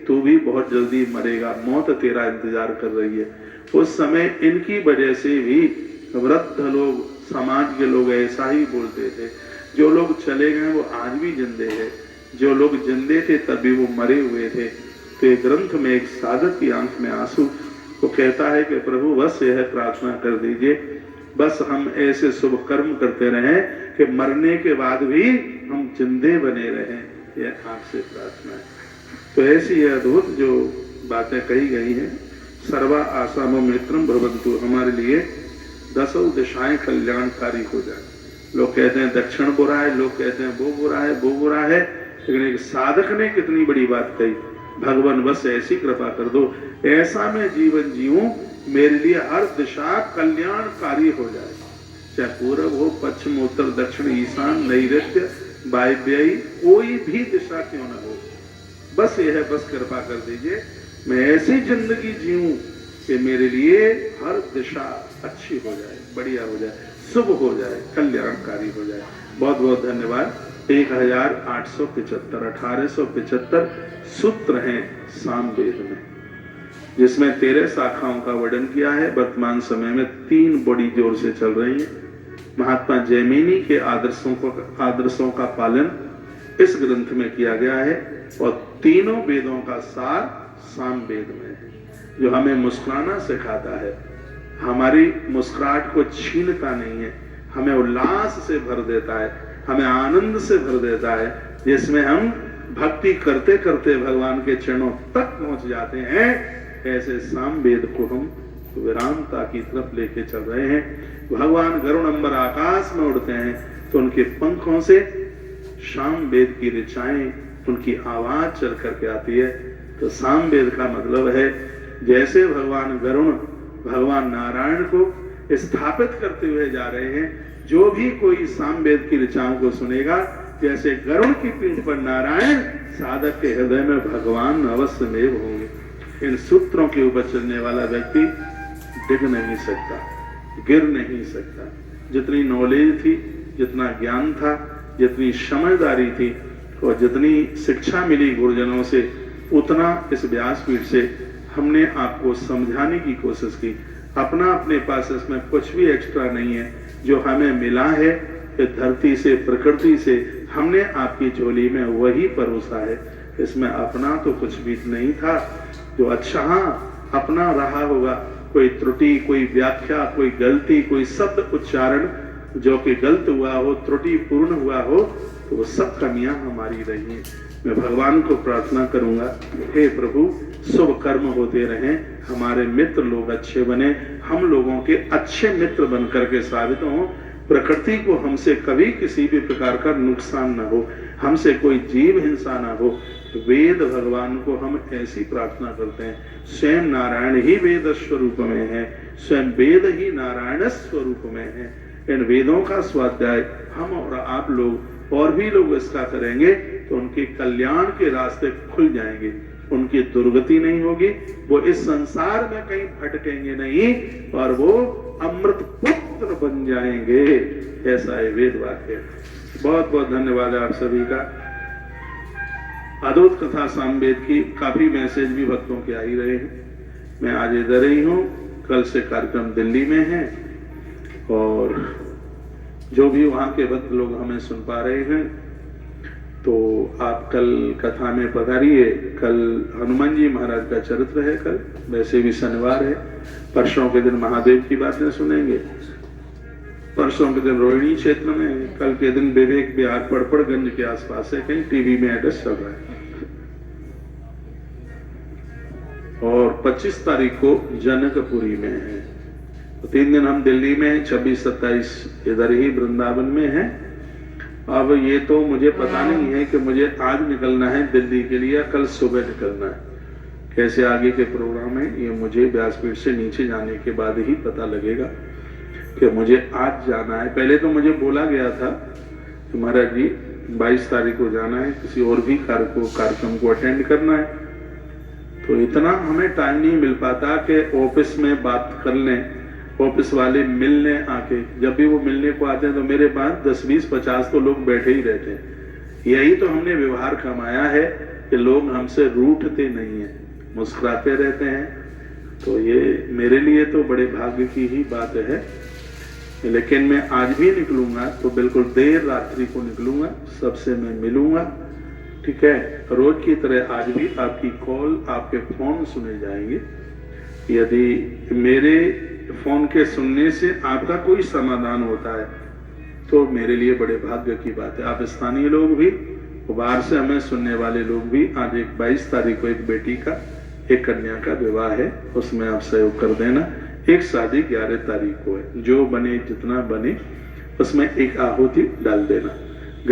तू भी बहुत जल्दी मरेगा, मौत तेरा इंतजार कर रही है। उस समय इनकी वजह से भी वृद्ध लोग, समाज के लोग ऐसा ही बोलते थे। जो लोग चले गए वो आज भी जिंदे हैं, जो लोग जिंदे थे तभी वो मरे हुए थे। तो ये ग्रंथ में एक साधक की आंख में आंसू, वो कहता है कि प्रभु बस यह प्रार्थना कर दीजिए, बस हम ऐसे शुभ कर्म करते रहें कि मरने के बाद भी हम जिंदे बने रहें, यह आपसे प्रार्थना है। तो ऐसी यह अद्भुत जो बातें कही गई हैं, सर्वा आसामो मित्रम भवन्तु, हमारे लिए दसों दिशाएं कल्याणकारी हो जाए। लोग कहते हैं दक्षिण बुरा है, लोग कहते हैं वो बुरा है, वो बुरा है, लेकिन एक साधक ने कितनी बड़ी बात कही, भगवान बस ऐसी कृपा कर दो, ऐसा मैं जीवन जीऊं मेरे लिए हर दिशा कल्याणकारी हो जाए, चाहे पूर्व हो, पश्चिम, उत्तर, दक्षिण, ईशान, नैऋत्य, वायव्य, कोई भी दिशा क्यों न हो, बस यह है, बस कृपा कर दीजिए मैं ऐसी जिंदगी जीऊं कि मेरे लिए हर दिशा अच्छी हो जाए, बढ़िया हो जाए, शुभ हो जाए, कल्याणकारी हो जाए। बहुत बहुत धन्यवाद। 1875 1875 सूत्र हैं सामवेद में, जिसमें 13 शाखाओं का वर्णन किया है। वर्तमान समय में 3 बड़ी जोर से चल रही है। महात्मा जैमिनी के आदर्शों का पालन इस ग्रंथ में किया गया है और तीनों वेदों का सार सामवेद में है, जो हमें मुस्कुराना सिखाता है, हमारी मुस्कुराहट को छीनता नहीं है, हमें उल्लास से भर देता है, हमें आनंद से भर देता है, जिसमें हम भक्ति करते करते भगवान के चरणों तक पहुंच जाते हैं। ऐसे सामवेद को हम विरामता की तरफ लेके चल रहे हैं। भगवान गरुड़ अंबर आकाश में उड़ते हैं तो उनके पंखों से शाम वेद की ऋचाएं, उनकी आवाज चल करके आती है। तो साम वेद का मतलब है जैसे भगवान गरुड़ भगवान नारायण को स्थापित करते हुए जा रहे हैं, जो भी कोई साम वेद की ऋचाओं को सुनेगा, जैसे गरुड़ की पीठ पर नारायण, साधक के हृदय में भगवान अवश्य में होंगे। इन सूत्रों के ऊपर चलने वाला व्यक्ति डिग नहीं सकता, गिर नहीं सकता। जितनी नॉलेज थी, जितना ज्ञान था, जितनी समझदारी थी और जितनी शिक्षा मिली गुरुजनों से, उतना इस व्यासपीठ से हमने आपको समझाने की कोशिश की। अपना अपने पास इसमें कुछ भी एक्स्ट्रा नहीं है। जो हमें मिला है कि धरती से, प्रकृति से हमने आपकी झोली में वही परोसा है। इसमें अपना तो कुछ भी नहीं था। जो अच्छा, हाँ अपना रहा होगा, कोई त्रुटि, कोई व्याख्या, कोई गलती, कोई शब्द उच्चारण जो कि गलत हुआ हो, त्रुटि पूर्ण हुआ हो, तो वो सब कमियां हमारी रही हैं। मैं भगवान को प्रार्थना करूंगा, हे प्रभु शुभ कर्म होते रहें, हमारे मित्र लोग अच्छे बने, हम लोगों के अच्छे मित्र बनकर के साबित हों, प्रकृति को हमसे कभी किसी भी प्रकार का नुकसान न हो, हमसे कोई जीव हिंसा न हो। वेद भगवान को हम ऐसी प्रार्थना करते हैं, स्वयं नारायण ही वेद स्वरूप में है, स्वयं वेद ही नारायण स्वरूप में है। इन वेदों का स्वाध्याय हम और आप लोग और भी लोग इसका करेंगे तो उनके कल्याण के रास्ते खुल जाएंगे, उनकी दुर्गति नहीं होगी, वो इस संसार में कहीं भटकेंगे नहीं और वो अमृत पुत्र बन जाएंगे। ऐसा है वेद वाक्य। बहुत बहुत धन्यवाद आप सभी का। अद्भुत कथा सामवेद की काफी मैसेज भी भक्तों के आ ही रहे हैं। मैं आज इधर ही हूँ, कल से कार्यक्रम दिल्ली में है और जो भी वहाँ के भक्त लोग हमें सुन पा रहे हैं तो आप कल कथा में पधारिए। कल हनुमान जी महाराज का चरित्र है, कल वैसे भी शनिवार है। परसों के दिन महादेव की बातें सुनेंगे, परसों के दिन रोहिणी क्षेत्र में, कल के दिन विवेक विहार पड़पड़गंज के आसपास है, कहीं टीवी में एड्रेस चल रहा है। और 25 तारीख को जनकपुरी में है। तो 3 दिन हम दिल्ली में, 26-27 इधर ही वृंदावन में है। अब ये तो मुझे पता नहीं है कि मुझे आज निकलना है दिल्ली के लिए, कल सुबह निकलना है। कैसे आगे के प्रोग्राम है ये मुझे व्यासपीठ से नीचे जाने के बाद ही पता लगेगा कि मुझे आज जाना है। पहले तो मुझे बोला गया था कि महाराज जी 22 तारीख को जाना है, किसी और भी कार्यक्रम को अटेंड करना है। तो इतना हमें टाइम नहीं मिल पाता कि ऑफिस में बात कर लें, ऑफिस वाले मिलने आके। जब भी वो मिलने को आते हैं तो मेरे पास 10, 20, 50 तो लोग बैठे ही रहते हैं। यही तो हमने व्यवहार कमाया है कि लोग हमसे रूठते नहीं है, मुस्कुराते रहते हैं। तो ये मेरे लिए तो बड़े भाग्य की ही बात है। लेकिन मैं आज भी निकलूंगा तो बिल्कुल देर रात्रि को निकलूंगा, सबसे मैं मिलूंगा, ठीक है। रोज की तरह आज भी आपकी कॉल, आपके फोन सुने जाएंगे। यदि मेरे फोन के सुनने से आपका कोई समाधान होता है तो मेरे लिए बड़े भाग्य की बात है। आप स्थानीय लोग भी, बाहर से हमें सुनने वाले लोग भी, आज 22 तारीख को एक बेटी का, एक कन्या का विवाह है, उसमें आप सहयोग कर देना। एक शादी 11 तारीख को है। जो बने, जितना बने, उसमें एक आहुति डाल देना।